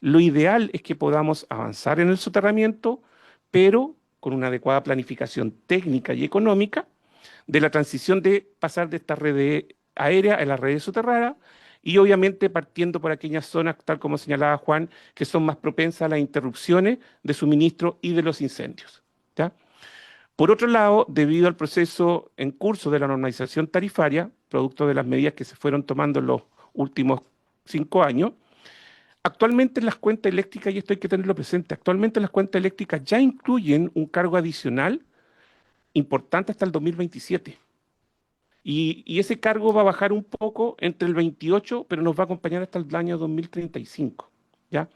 lo ideal es que podamos avanzar en el soterramiento, pero con una adecuada planificación técnica y económica de la transición de pasar de esta red aérea a la red soterrada, y obviamente partiendo por aquellas zonas, tal como señalaba Juan, que son más propensas a las interrupciones de suministro y de los incendios, ¿ya? Por otro lado, debido al proceso en curso de la normalización tarifaria, producto de las medidas que se fueron tomando en los últimos 5 años, actualmente las cuentas eléctricas, y esto hay que tenerlo presente, actualmente las cuentas eléctricas ya incluyen un cargo adicional importante hasta el 2027. Y ese cargo va a bajar un poco entre el 28, pero nos va a acompañar hasta el año 2035, ¿ya?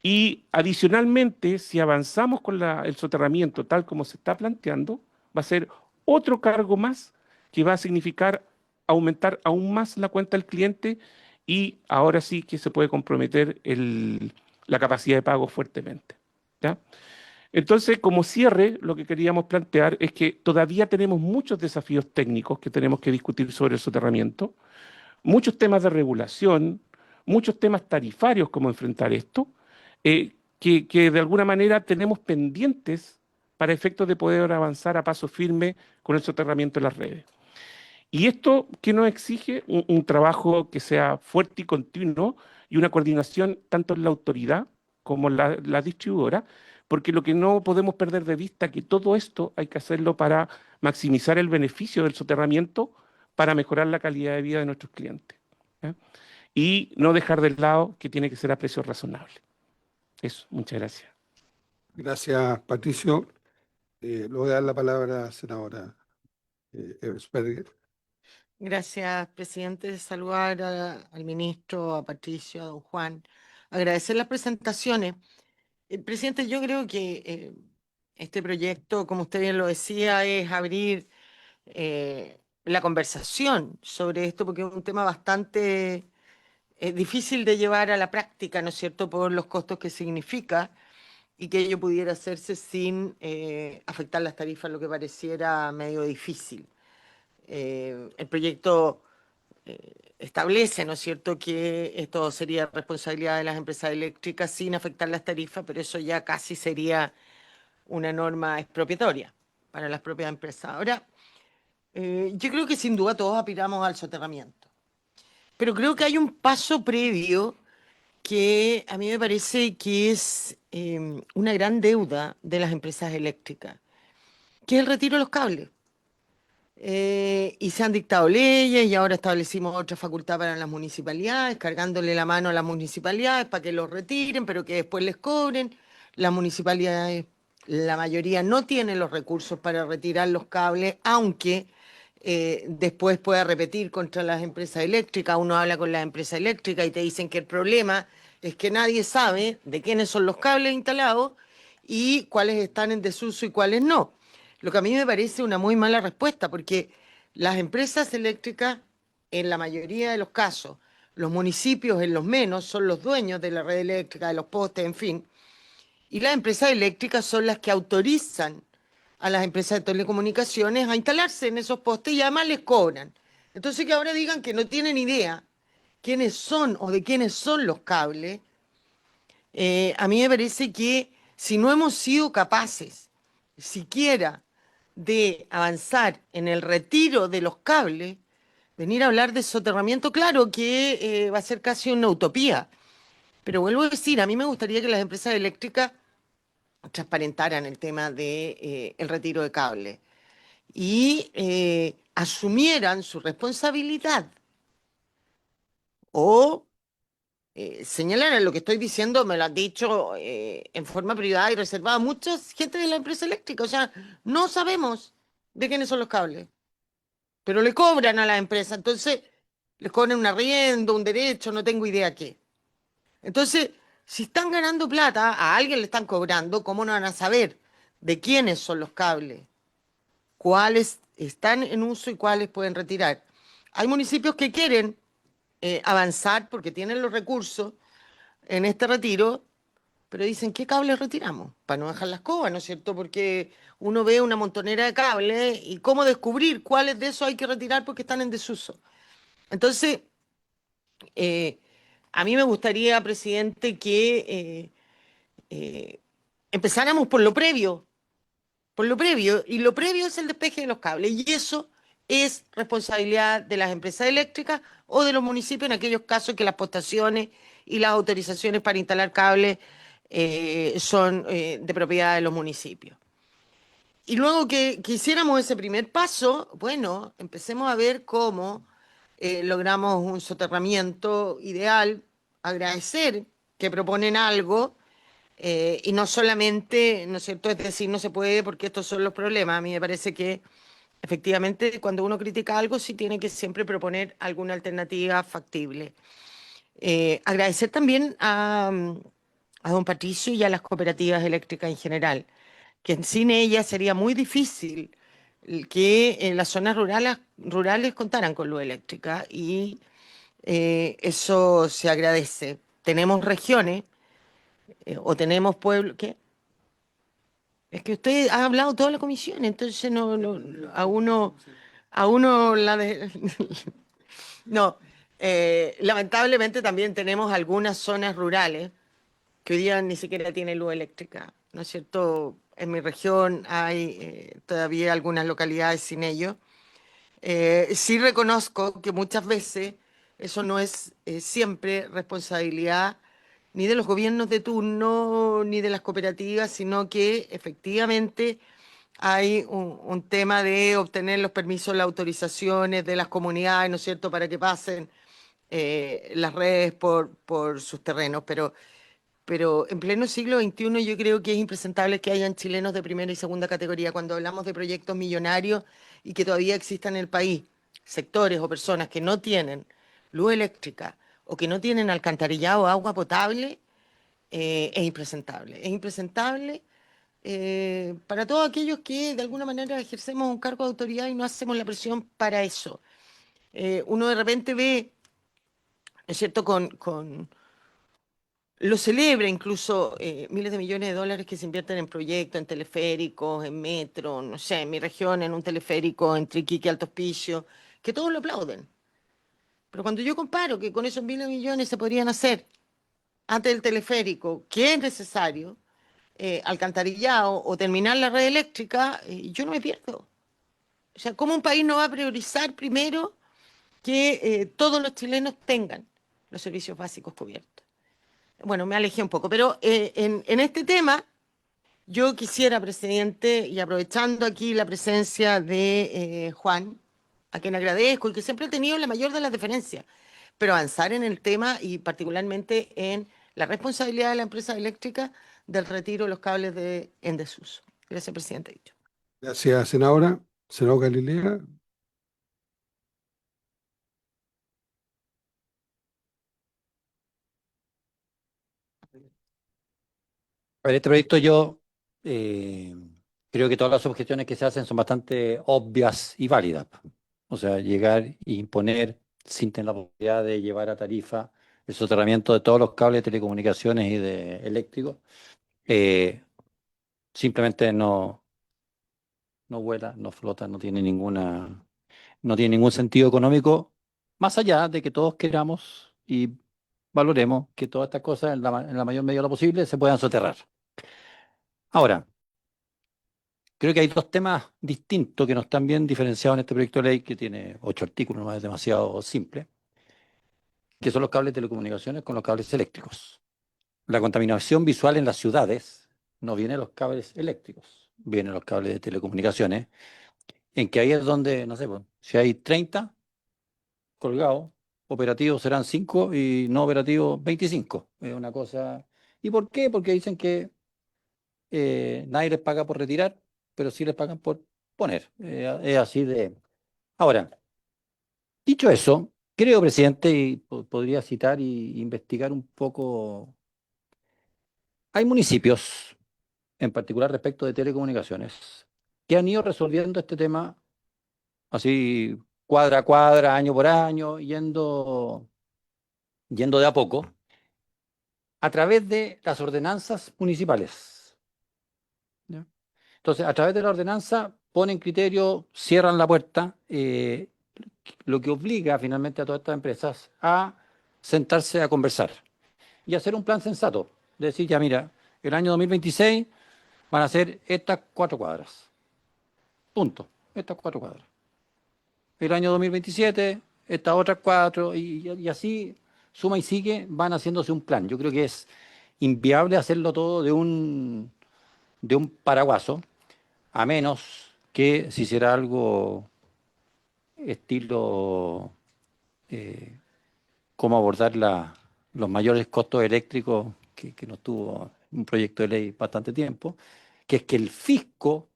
Y adicionalmente, si avanzamos con el soterramiento tal como se está planteando, va a ser otro cargo más que va a significar aumentar aún más la cuenta del cliente, y ahora sí que se puede comprometer la capacidad de pago fuertemente, ¿ya? Entonces, como cierre, lo que queríamos plantear es que todavía tenemos muchos desafíos técnicos que tenemos que discutir sobre el soterramiento, muchos temas de regulación, muchos temas tarifarios, cómo enfrentar esto, que de alguna manera tenemos pendientes para efectos de poder avanzar a paso firme con el soterramiento de las redes. Y esto que nos exige un trabajo que sea fuerte y continuo, y una coordinación tanto en la autoridad como en la distribuidora, porque lo que no podemos perder de vista es que todo esto hay que hacerlo para maximizar el beneficio del soterramiento, para mejorar la calidad de vida de nuestros clientes, ¿ya? Y no dejar de lado que tiene que ser a precios razonables. Eso, muchas gracias. Gracias, Patricio. Le voy a dar la palabra a la senadora Eversberger. Gracias, presidente. Saludar al ministro, a Patricio, a don Juan. Agradecer las presentaciones. Presidente, yo creo que este proyecto, como usted bien lo decía, es abrir la conversación sobre esto, porque es un tema bastante difícil de llevar a la práctica, ¿no es cierto?, por los costos que significa, y que ello pudiera hacerse sin afectar las tarifas, lo que pareciera medio difícil. El proyecto establece, ¿no es cierto?, que esto sería responsabilidad de las empresas eléctricas sin afectar las tarifas, pero eso ya casi sería una norma expropiatoria para las propias empresas. Ahora, yo creo que sin duda todos aspiramos al soterramiento, pero creo que hay un paso previo que a mí me parece que es una gran deuda de las empresas eléctricas, que es el retiro de los cables. Y se han dictado leyes y ahora establecimos otra facultad para las municipalidades, cargándole la mano a las municipalidades para que los retiren, pero que después les cobren. Las municipalidades, la mayoría no tienen los recursos para retirar los cables, aunque después pueda repetir contra las empresas eléctricas. Uno habla con las empresas eléctricas y te dicen que el problema es que nadie sabe de quiénes son los cables instalados y cuáles están en desuso y cuáles no. Lo que a mí me parece una muy mala respuesta, porque las empresas eléctricas, en la mayoría de los casos, los municipios en los menos son los dueños de la red eléctrica, de los postes, en fin. Y las empresas eléctricas son las que autorizan a las empresas de telecomunicaciones a instalarse en esos postes y además les cobran. Entonces que ahora digan que no tienen idea quiénes son o de quiénes son los cables, a mí me parece que si no hemos sido capaces siquiera de avanzar en el retiro de los cables, venir a hablar de soterramiento, claro que va a ser casi una utopía. Pero vuelvo a decir, a mí me gustaría que las empresas eléctricas transparentaran el tema de, el retiro de cable y asumieran su responsabilidad o señalaran lo que estoy diciendo, me lo han dicho en forma privada y reservada mucha gente de la empresa eléctrica. O sea, no sabemos de quiénes son los cables, pero le cobran a la empresa. Entonces, les cobran un arriendo, un derecho, no tengo idea qué. Entonces, si están ganando plata, a alguien le están cobrando, ¿cómo no van a saber de quiénes son los cables? ¿Cuáles están en uso y cuáles pueden retirar? Hay municipios que quieren avanzar porque tienen los recursos en este retiro, pero dicen, ¿qué cables retiramos? Para no dejar las escoba, ¿no es cierto? Porque uno ve una montonera de cables y cómo descubrir cuáles de esos hay que retirar porque están en desuso. Entonces, eh, a mí me gustaría, presidente, que empezáramos por lo previo, y lo previo es el despeje de los cables, y eso es responsabilidad de las empresas eléctricas o de los municipios en aquellos casos que las postaciones y las autorizaciones para instalar cables son de propiedad de los municipios. Y luego que hiciéramos ese primer paso, bueno, empecemos a ver cómo logramos un soterramiento ideal, agradecer que proponen algo y no solamente, ¿no es cierto? Es decir, no se puede porque estos son los problemas. A mí me parece que efectivamente cuando uno critica algo sí tiene que siempre proponer alguna alternativa factible. Agradecer también a don Patricio y a las cooperativas eléctricas en general, que sin ellas sería muy difícil que en las zonas rurales contaran con luz eléctrica y eso se agradece. Tenemos regiones o tenemos pueblos que... Es que usted ha hablado toda la comisión, entonces a uno no, lamentablemente también tenemos algunas zonas rurales que hoy día ni siquiera tienen luz eléctrica, ¿no es cierto? En mi región hay todavía algunas localidades sin ello. Sí reconozco que muchas veces eso no es siempre responsabilidad ni de los gobiernos de turno ni de las cooperativas, sino que efectivamente hay un tema de obtener los permisos, las autorizaciones de las comunidades, ¿no es cierto?, para que pasen las redes por sus terrenos. Pero en pleno siglo XXI yo creo que es impresentable que hayan chilenos de primera y segunda categoría cuando hablamos de proyectos millonarios y que todavía existan en el país sectores o personas que no tienen luz eléctrica o que no tienen alcantarillado o agua potable, es impresentable. Es impresentable para todos aquellos que de alguna manera ejercemos un cargo de autoridad y no hacemos la presión para eso. Uno de repente ve, ¿no es cierto?, lo celebra incluso miles de millones de dólares que se invierten en proyectos, en teleféricos, en metro, no sé, en mi región, en un teleférico entre Iquique y Alto Hospicio, que todos lo aplauden. Pero cuando yo comparo que con esos miles de millones se podrían hacer antes del teleférico, que es necesario, alcantarillado o terminar la red eléctrica, yo no me pierdo. O sea, ¿cómo un país no va a priorizar primero que todos los chilenos tengan los servicios básicos cubiertos? Bueno, me alejé un poco, pero en este tema yo quisiera, presidente, y aprovechando aquí la presencia de Juan, a quien agradezco y que siempre he tenido la mayor de las deferencias, pero avanzar en el tema y particularmente en la responsabilidad de la empresa eléctrica del retiro de los cables en desuso. Gracias, presidente. Gracias, senadora. Senador Galilea. A ver, este proyecto yo eh, creo que todas las objeciones que se hacen son bastante obvias y válidas. O sea, llegar e imponer sin tener la posibilidad de llevar a tarifa el soterramiento de todos los cables de telecomunicaciones y de eléctricos, simplemente no vuela, no flota, no tiene ningún sentido económico, más allá de que todos queramos y valoremos que todas estas cosas en la mayor medida de lo posible se puedan soterrar. Ahora, creo que hay dos temas distintos que no están bien diferenciados en este proyecto de ley que tiene 8 artículos, no es demasiado simple, que son los cables de telecomunicaciones con los cables eléctricos. La contaminación visual en las ciudades no viene de los cables eléctricos, viene de los cables de telecomunicaciones, en que ahí es donde, no sé, pues, si hay 30 colgados, operativos serán 5 y no operativos 25. Es una cosa. ¿Y por qué? Porque dicen que nadie les paga por retirar, pero sí les pagan por poner. Es así de. Ahora, dicho eso, creo, presidente, y podría citar y investigar un poco. Hay municipios, en particular respecto de telecomunicaciones, que han ido resolviendo este tema así cuadra a cuadra, año por año, yendo de a poco, a través de las ordenanzas municipales. ¿Ya? Entonces, a través de la ordenanza ponen criterio, cierran la puerta, lo que obliga finalmente a todas estas empresas a sentarse a conversar y hacer un plan sensato. Decir, ya mira, el año 2026 van a ser estas 4 cuadras. Punto. Estas 4 cuadras. El año 2027, estas otras 4, y así suma y sigue, van haciéndose un plan. Yo creo que es inviable hacerlo todo de un paraguaso, a menos que se hiciera algo estilo cómo abordar los mayores costos eléctricos que nos tuvo un proyecto de ley bastante tiempo, que es que el fisco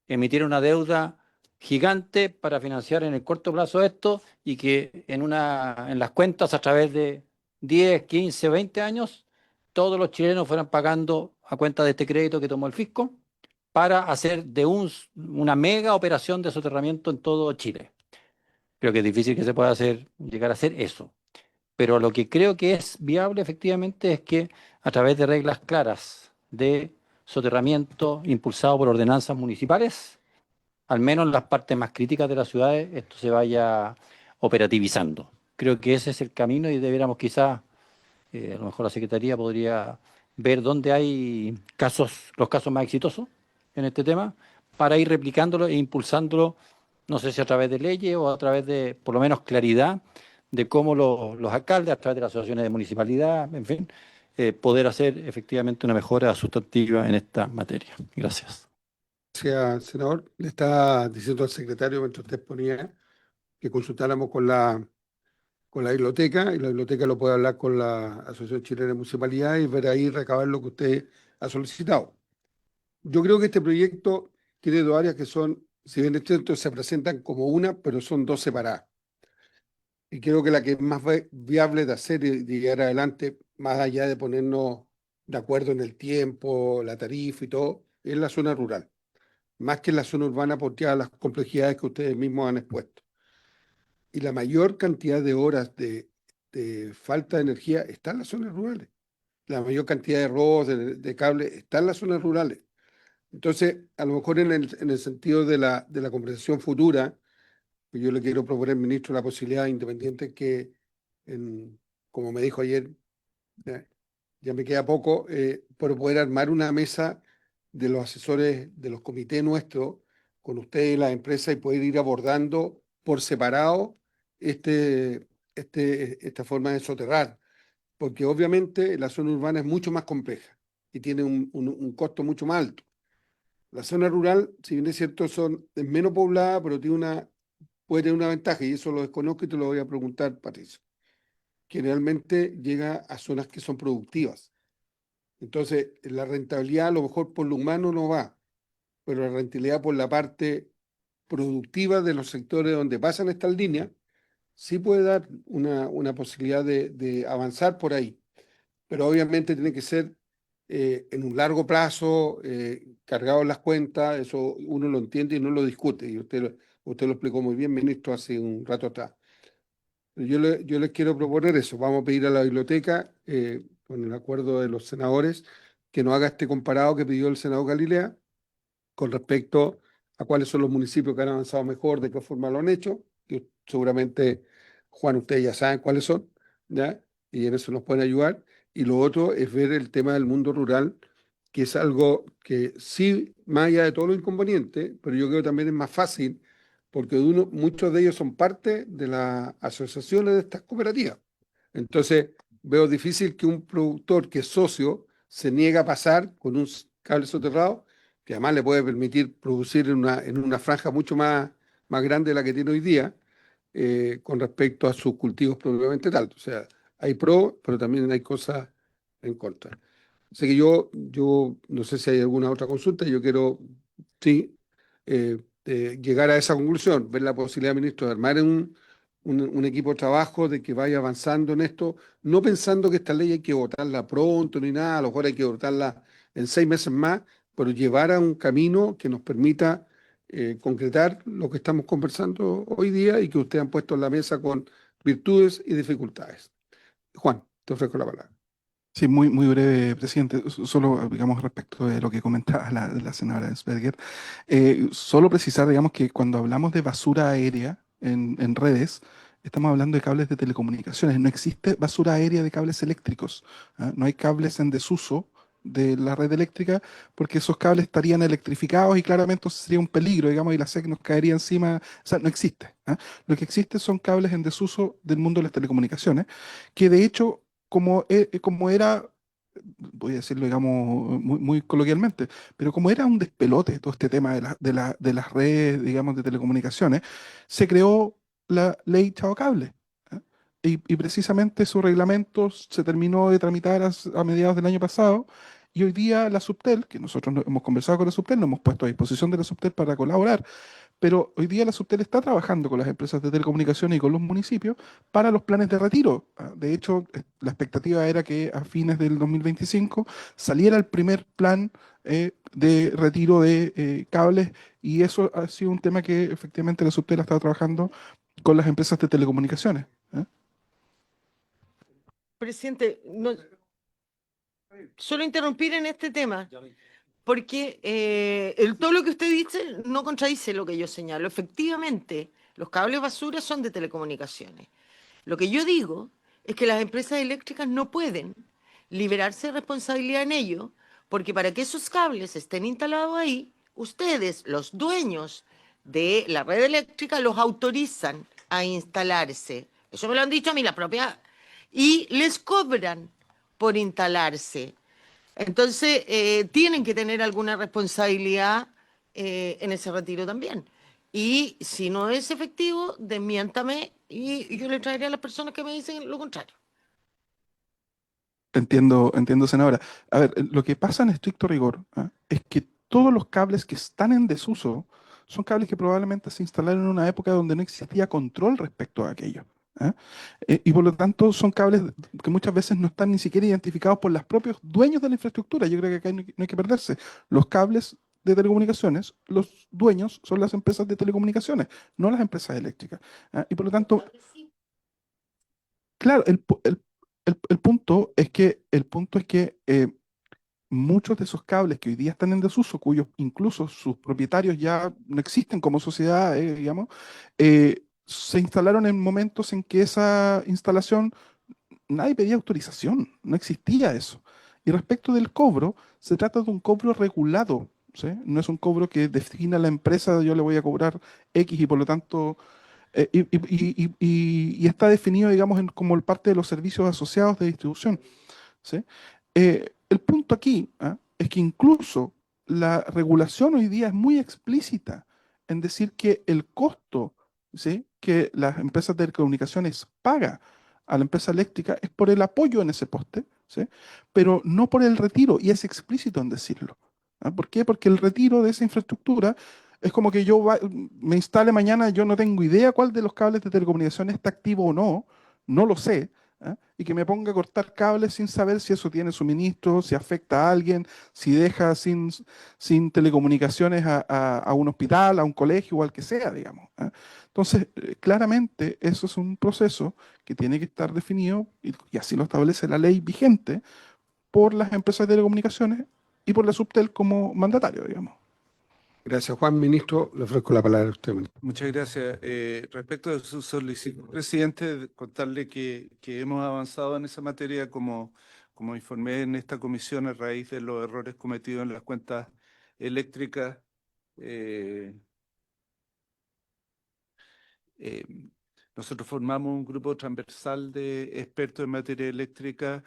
emitiera una deuda gigante para financiar en el corto plazo esto y que en las cuentas a través de 10, 15, 20 años, todos los chilenos fueran pagando a cuenta de este crédito que tomó el fisco para hacer de una mega operación de soterramiento en todo Chile. Creo que es difícil que se pueda llegar a hacer eso. Pero lo que creo que es viable efectivamente es que a través de reglas claras de soterramiento impulsado por ordenanzas municipales, al menos en las partes más críticas de las ciudades, esto se vaya operativizando. Creo que ese es el camino y deberíamos quizás, a lo mejor la Secretaría podría ver dónde hay los casos más exitosos en este tema, para ir replicándolo e impulsándolo, no sé si a través de leyes o a través de, por lo menos, claridad de cómo los alcaldes, a través de las asociaciones de municipalidad, en fin, poder hacer efectivamente una mejora sustantiva en esta materia. Gracias. Gracias, senador. Le estaba diciendo al secretario mientras usted ponía que consultáramos con la biblioteca, y la biblioteca lo puede hablar con la Asociación Chilena de Municipalidades y ver ahí, recabar lo que usted ha solicitado. Yo creo que este proyecto tiene dos áreas que son, si bien es cierto, se presentan como una, pero son dos separadas. Y creo que la que es más viable de hacer y de llegar adelante, más allá de ponernos de acuerdo en el tiempo, la tarifa y todo, es la zona rural, más que en la zona urbana por todas las complejidades que ustedes mismos han expuesto. Y la mayor cantidad de horas de falta de energía está en las zonas rurales. La mayor cantidad de robos de cable está en las zonas rurales. Entonces, a lo mejor en el sentido de la conversación futura, pues yo le quiero proponer, ministro, la posibilidad independiente que, como me dijo ayer, ya, ya me queda poco, por poder armar una mesa de los asesores de los comités nuestros con ustedes y las empresas y poder ir abordando por separado esta forma de soterrar, porque obviamente la zona urbana es mucho más compleja y tiene un costo mucho más alto. La zona rural, si bien es cierto, es menos poblada, pero puede tener una ventaja, y eso lo desconozco y te lo voy a preguntar, Patricio. Generalmente llega a zonas que son productivas. Entonces, la rentabilidad a lo mejor por lo humano no va, pero la rentabilidad por la parte productiva de los sectores donde pasan estas líneas, sí puede dar una posibilidad de avanzar por ahí. Pero obviamente tiene que ser en un largo plazo, cargado en las cuentas, eso uno lo entiende y no lo discute, y usted lo explicó muy bien, ministro, hace un rato atrás. Pero yo les quiero proponer eso. Vamos a pedir a la biblioteca, con el acuerdo de los senadores, que nos haga este comparado que pidió el senador Galilea con respecto a cuáles son los municipios que han avanzado mejor, de qué forma lo han hecho, que seguramente, Juan, ustedes ya saben cuáles son, ¿ya? Y en eso nos pueden ayudar. Y lo otro es ver el tema del mundo rural, que es algo que sí, más allá de todo lo inconveniente, pero yo creo que también es más fácil, porque muchos de ellos son parte de las asociaciones de estas cooperativas. Entonces, veo difícil que un productor que es socio se niegue a pasar con un cable soterrado, que además le puede permitir producir en una franja mucho más grande de la que tiene hoy día, con respecto a sus cultivos propiamente tal. O sea, hay pros, pero también hay cosas en contra. Así que yo no sé si hay alguna otra consulta, yo quiero, sí, llegar a esa conclusión, ver la posibilidad, ministro, de armar un equipo de trabajo, de que vaya avanzando en esto, no pensando que esta ley hay que votarla pronto ni nada, a lo mejor hay que votarla en 6 meses más, pero llevar a un camino que nos permita concretar lo que estamos conversando hoy día y que ustedes han puesto en la mesa con virtudes y dificultades. Juan, te ofrezco la palabra. Sí, muy, muy breve, presidente. Solo, digamos, respecto de lo que comentaba la senadora Sberger, solo precisar, digamos, que cuando hablamos de basura aérea en redes, estamos hablando de cables de telecomunicaciones. No existe basura aérea de cables eléctricos. ¿Ah? No hay cables en desuso de la red eléctrica porque esos cables estarían electrificados y claramente eso sería un peligro, digamos, y la SEC nos caería encima. O sea, no existe. ¿Ah? Lo que existe son cables en desuso del mundo de las telecomunicaciones, que de hecho como era, voy a decirlo, digamos, muy, muy coloquialmente, pero como era un despelote todo este tema de las redes, digamos, de telecomunicaciones, se creó la ley Chao Cable. ¿Ah? Y precisamente su reglamento se terminó de tramitar a mediados del año pasado. Y hoy día la Subtel, que nosotros hemos conversado con la Subtel, nos hemos puesto a disposición de la Subtel para colaborar, pero hoy día la Subtel está trabajando con las empresas de telecomunicaciones y con los municipios para los planes de retiro. Ah, de hecho, la expectativa era que a fines del 2025 saliera el primer plan de retiro de cables, y eso ha sido un tema que efectivamente la Subtel ha estado trabajando con las empresas de telecomunicaciones. ¿Eh? Presidente, solo interrumpir en este tema, porque todo lo que usted dice no contradice lo que yo señalo. Efectivamente, los cables basura son de telecomunicaciones. Lo que yo digo es que las empresas eléctricas no pueden liberarse de responsabilidad en ello, porque para que esos cables estén instalados ahí, ustedes, los dueños de la red eléctrica, los autorizan a instalarse. Eso me lo han dicho a mí la propia, y les cobran por instalarse. Entonces, tienen que tener alguna responsabilidad en ese retiro también. Y si no es efectivo, desmiéntame y yo le traeré a las personas que me dicen lo contrario. Entiendo, entiendo, senadora. A ver, lo que pasa en estricto rigor, ¿ah? Es que todos los cables que están en desuso son cables que probablemente se instalaron en una época donde no existía control respecto a aquello. ¿Ah? Y por lo tanto son cables que muchas veces no están ni siquiera identificados por los propios dueños de la infraestructura. Yo creo que acá no hay que perderse. Los cables de telecomunicaciones, los dueños son las empresas de telecomunicaciones, no las empresas eléctricas. ¿Ah? Y por lo tanto, claro, el punto es que muchos de esos cables que hoy día están en desuso, cuyos incluso sus propietarios ya no existen como sociedad, digamos, se instalaron en momentos en que esa instalación nadie pedía autorización, no existía eso. Y respecto del cobro, se trata de un cobro regulado, ¿sí? No es un cobro que defina la empresa, yo le voy a cobrar X y por lo tanto y está definido, digamos, como parte de los servicios asociados de distribución. ¿Sí? El punto aquí, ¿ah? Es que incluso la regulación hoy día es muy explícita en decir que el costo, ¿sí?, que las empresas de telecomunicaciones paga a la empresa eléctrica es por el apoyo en ese poste, ¿sí?, pero no por el retiro, y es explícito en decirlo. ¿Ah? ¿Por qué? Porque el retiro de esa infraestructura es como que me instale mañana, yo no tengo idea cuál de los cables de telecomunicaciones está activo o no, no lo sé, ¿ah? Y que me ponga a cortar cables sin saber si eso tiene suministro, si afecta a alguien, si deja sin telecomunicaciones a un hospital, a un colegio o al que sea, digamos. ¿Ah? Entonces, claramente eso es un proceso que tiene que estar definido, y así lo establece la ley vigente, por las empresas de telecomunicaciones y por la Subtel como mandatario, digamos. Gracias, Juan. Ministro, le ofrezco la palabra a usted, ministro. Muchas gracias. Respecto de su solicitud, presidente, contarle que hemos avanzado en esa materia como informé en esta comisión a raíz de los errores cometidos en las cuentas eléctricas. eh, eh, Nosotros formamos un grupo transversal de expertos en materia eléctrica,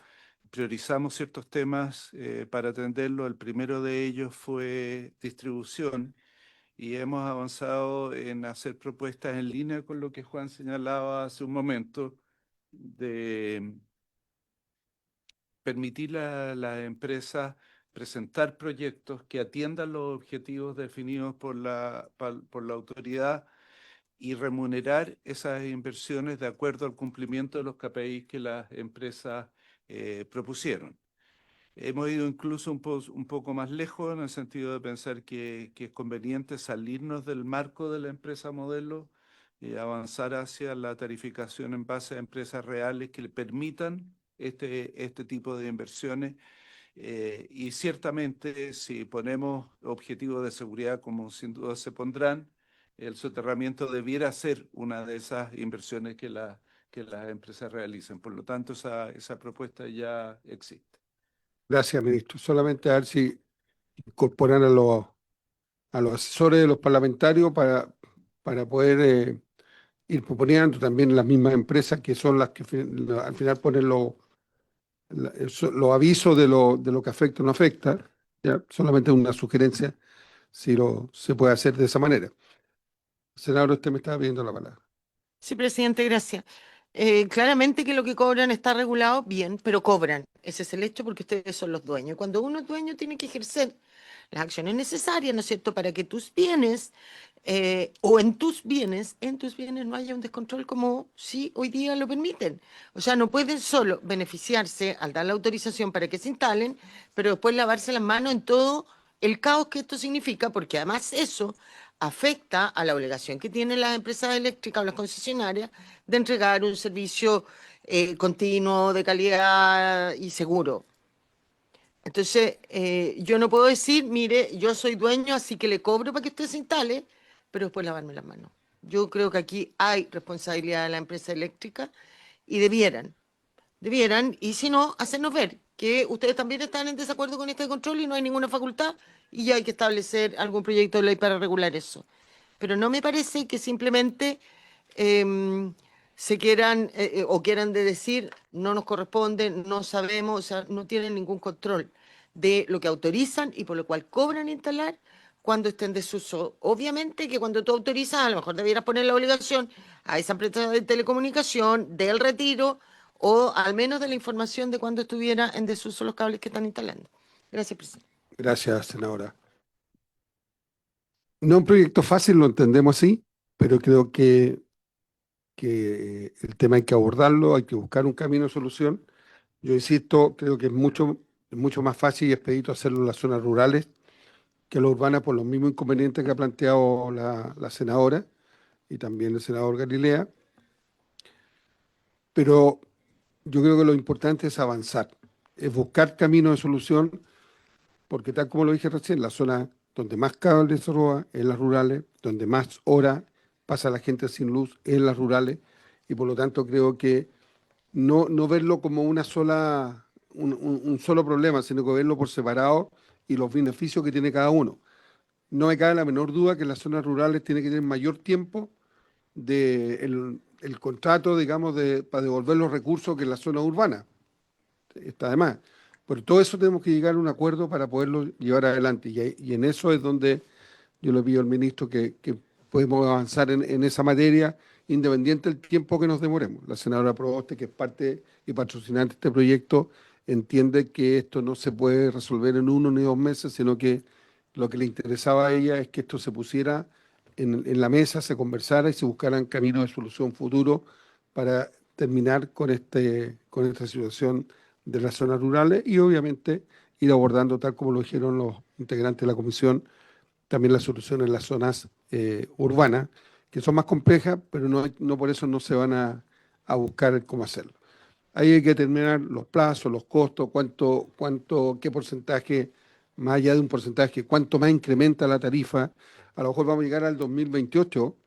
priorizamos ciertos temas para atenderlo. El primero de ellos fue distribución y hemos avanzado en hacer propuestas en línea con lo que Juan señalaba hace un momento, de permitir a las empresas presentar proyectos que atiendan los objetivos definidos por por la autoridad y remunerar esas inversiones de acuerdo al cumplimiento de los KPIs que las empresas propusieron. Hemos ido incluso un poco más lejos en el sentido de pensar que es conveniente salirnos del marco de la empresa modelo y avanzar hacia la tarificación en base a empresas reales que le permitan este tipo de inversiones. Y ciertamente, si ponemos objetivos de seguridad, como sin duda se pondrán, el soterramiento debiera ser una de esas inversiones que las empresas realicen. Por lo tanto, esa propuesta ya existe. Gracias, ministro. Solamente a ver si incorporan a los asesores de los parlamentarios para poder ir proponiendo también las mismas empresas que son las que al final ponen los avisos de lo que afecta o no afecta. ¿Ya? Solamente una sugerencia si se puede hacer de esa manera. Senador, usted me estaba pidiendo la palabra. Sí, presidente, gracias. Claramente que lo que cobran está regulado, bien, pero cobran. Ese es el hecho porque ustedes son los dueños. Cuando uno es dueño tiene que ejercer las acciones necesarias, ¿no es cierto?, para que tus bienes o en tus bienes no haya un descontrol como si hoy día lo permiten. O sea, no pueden solo beneficiarse al dar la autorización para que se instalen, pero después lavarse las manos en todo el caos que esto significa, porque además eso afecta a la obligación que tienen las empresas eléctricas o las concesionarias de entregar un servicio continuo, de calidad y seguro. Entonces, yo no puedo decir, mire, yo soy dueño, así que le cobro para que usted se instale, pero después lavarme las manos. Yo creo que aquí hay responsabilidad de la empresa eléctrica y debieran, y si no, hacernos ver que ustedes también están en desacuerdo con este control y no hay ninguna facultad y ya hay que establecer algún proyecto de ley para regular eso. Pero no me parece que simplemente se quieran o quieran de decir no nos corresponde, no sabemos, o sea, no tienen ningún control de lo que autorizan y por lo cual cobran instalar cuando esté en desuso. Obviamente que cuando tú autorizas, a lo mejor debieras poner la obligación a esa empresa de telecomunicación del retiro o al menos de la información de cuando estuviera en desuso los cables que están instalando. Gracias, presidente. Gracias, senadora. No es un proyecto fácil, lo entendemos así, pero creo que el tema hay que abordarlo, hay que buscar un camino de solución. Yo insisto, creo que es mucho más fácil y expedito hacerlo en las zonas rurales que en las urbanas por los mismos inconvenientes que ha planteado la senadora y también el senador Galilea. Pero yo creo que lo importante es avanzar, es buscar caminos de solución, porque tal como lo dije recién, la zona donde más cables se roba es en las rurales, donde más horas pasa la gente sin luz es en las rurales, y por lo tanto creo que no verlo como un solo problema, sino que verlo por separado y los beneficios que tiene cada uno. No me cabe la menor duda que en las zonas rurales tiene que tener mayor tiempo el contrato, digamos, para devolver los recursos que en las zonas urbanas. Está de más. Pero todo eso tenemos que llegar a un acuerdo para poderlo llevar adelante. Y en eso es donde yo le pido al ministro que podemos avanzar en esa materia, independiente del tiempo que nos demoremos. La senadora Proboste, que es parte y patrocinante de este proyecto, entiende que esto no se puede resolver en 1 ni 2 meses, sino que lo que le interesaba a ella es que esto se pusiera en la mesa, se conversara y se buscaran caminos de solución futuro para terminar con esta situación de las zonas rurales y obviamente ir abordando, tal como lo dijeron los integrantes de la comisión, también las soluciones en las zonas urbanas, que son más complejas, pero no por eso no se van a buscar cómo hacerlo. Ahí hay que determinar los plazos, los costos, qué porcentaje, más allá de un porcentaje, cuánto más incrementa la tarifa. A lo mejor vamos a llegar al 2028,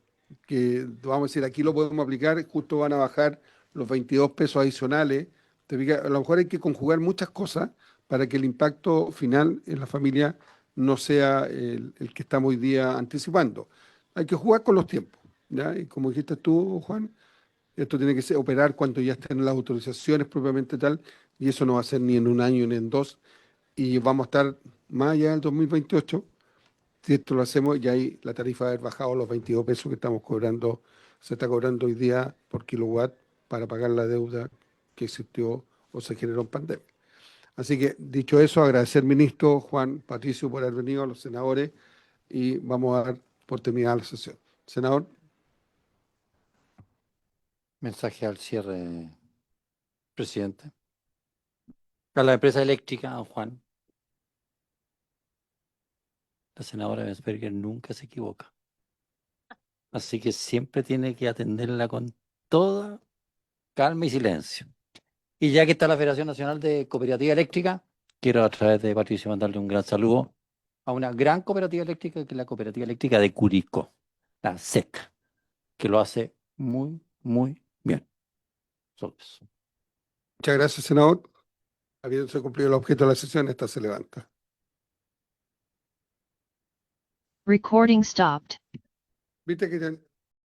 que vamos a decir, aquí lo podemos aplicar, justo van a bajar los 22 pesos adicionales. ¿Te fijas? A lo mejor hay que conjugar muchas cosas para que el impacto final en la familia no sea el que estamos hoy día anticipando. Hay que jugar con los tiempos, ¿ya? Y como dijiste tú, Juan, esto tiene que operar cuando ya estén las autorizaciones propiamente tal, y eso no va a ser ni en un año ni en dos, y vamos a estar más allá del 2028. Si esto lo hacemos, ya ahí la tarifa va a haber bajado a los 22 pesos que estamos cobrando, se está cobrando hoy día por kilowatt para pagar la deuda que existió o se generó en pandemia. Así que, dicho eso, agradecer, ministro Juan Patricio, por haber venido, a los senadores, y vamos a dar por terminada la sesión. Senador. Mensaje al cierre, presidente. A la empresa eléctrica, don Juan. La senadora Bensberger nunca se equivoca. Así que siempre tiene que atenderla con toda calma y silencio. Y ya que está la Federación Nacional de Cooperativa Eléctrica, quiero a través de Patricio mandarle un gran saludo a una gran cooperativa eléctrica, que es la Cooperativa Eléctrica de Curicó, la SEC, que lo hace muy, muy bien. Solo eso. Muchas gracias, senador. Habiéndose cumplido el objeto de la sesión, esta se levanta. Recording stopped. Viste que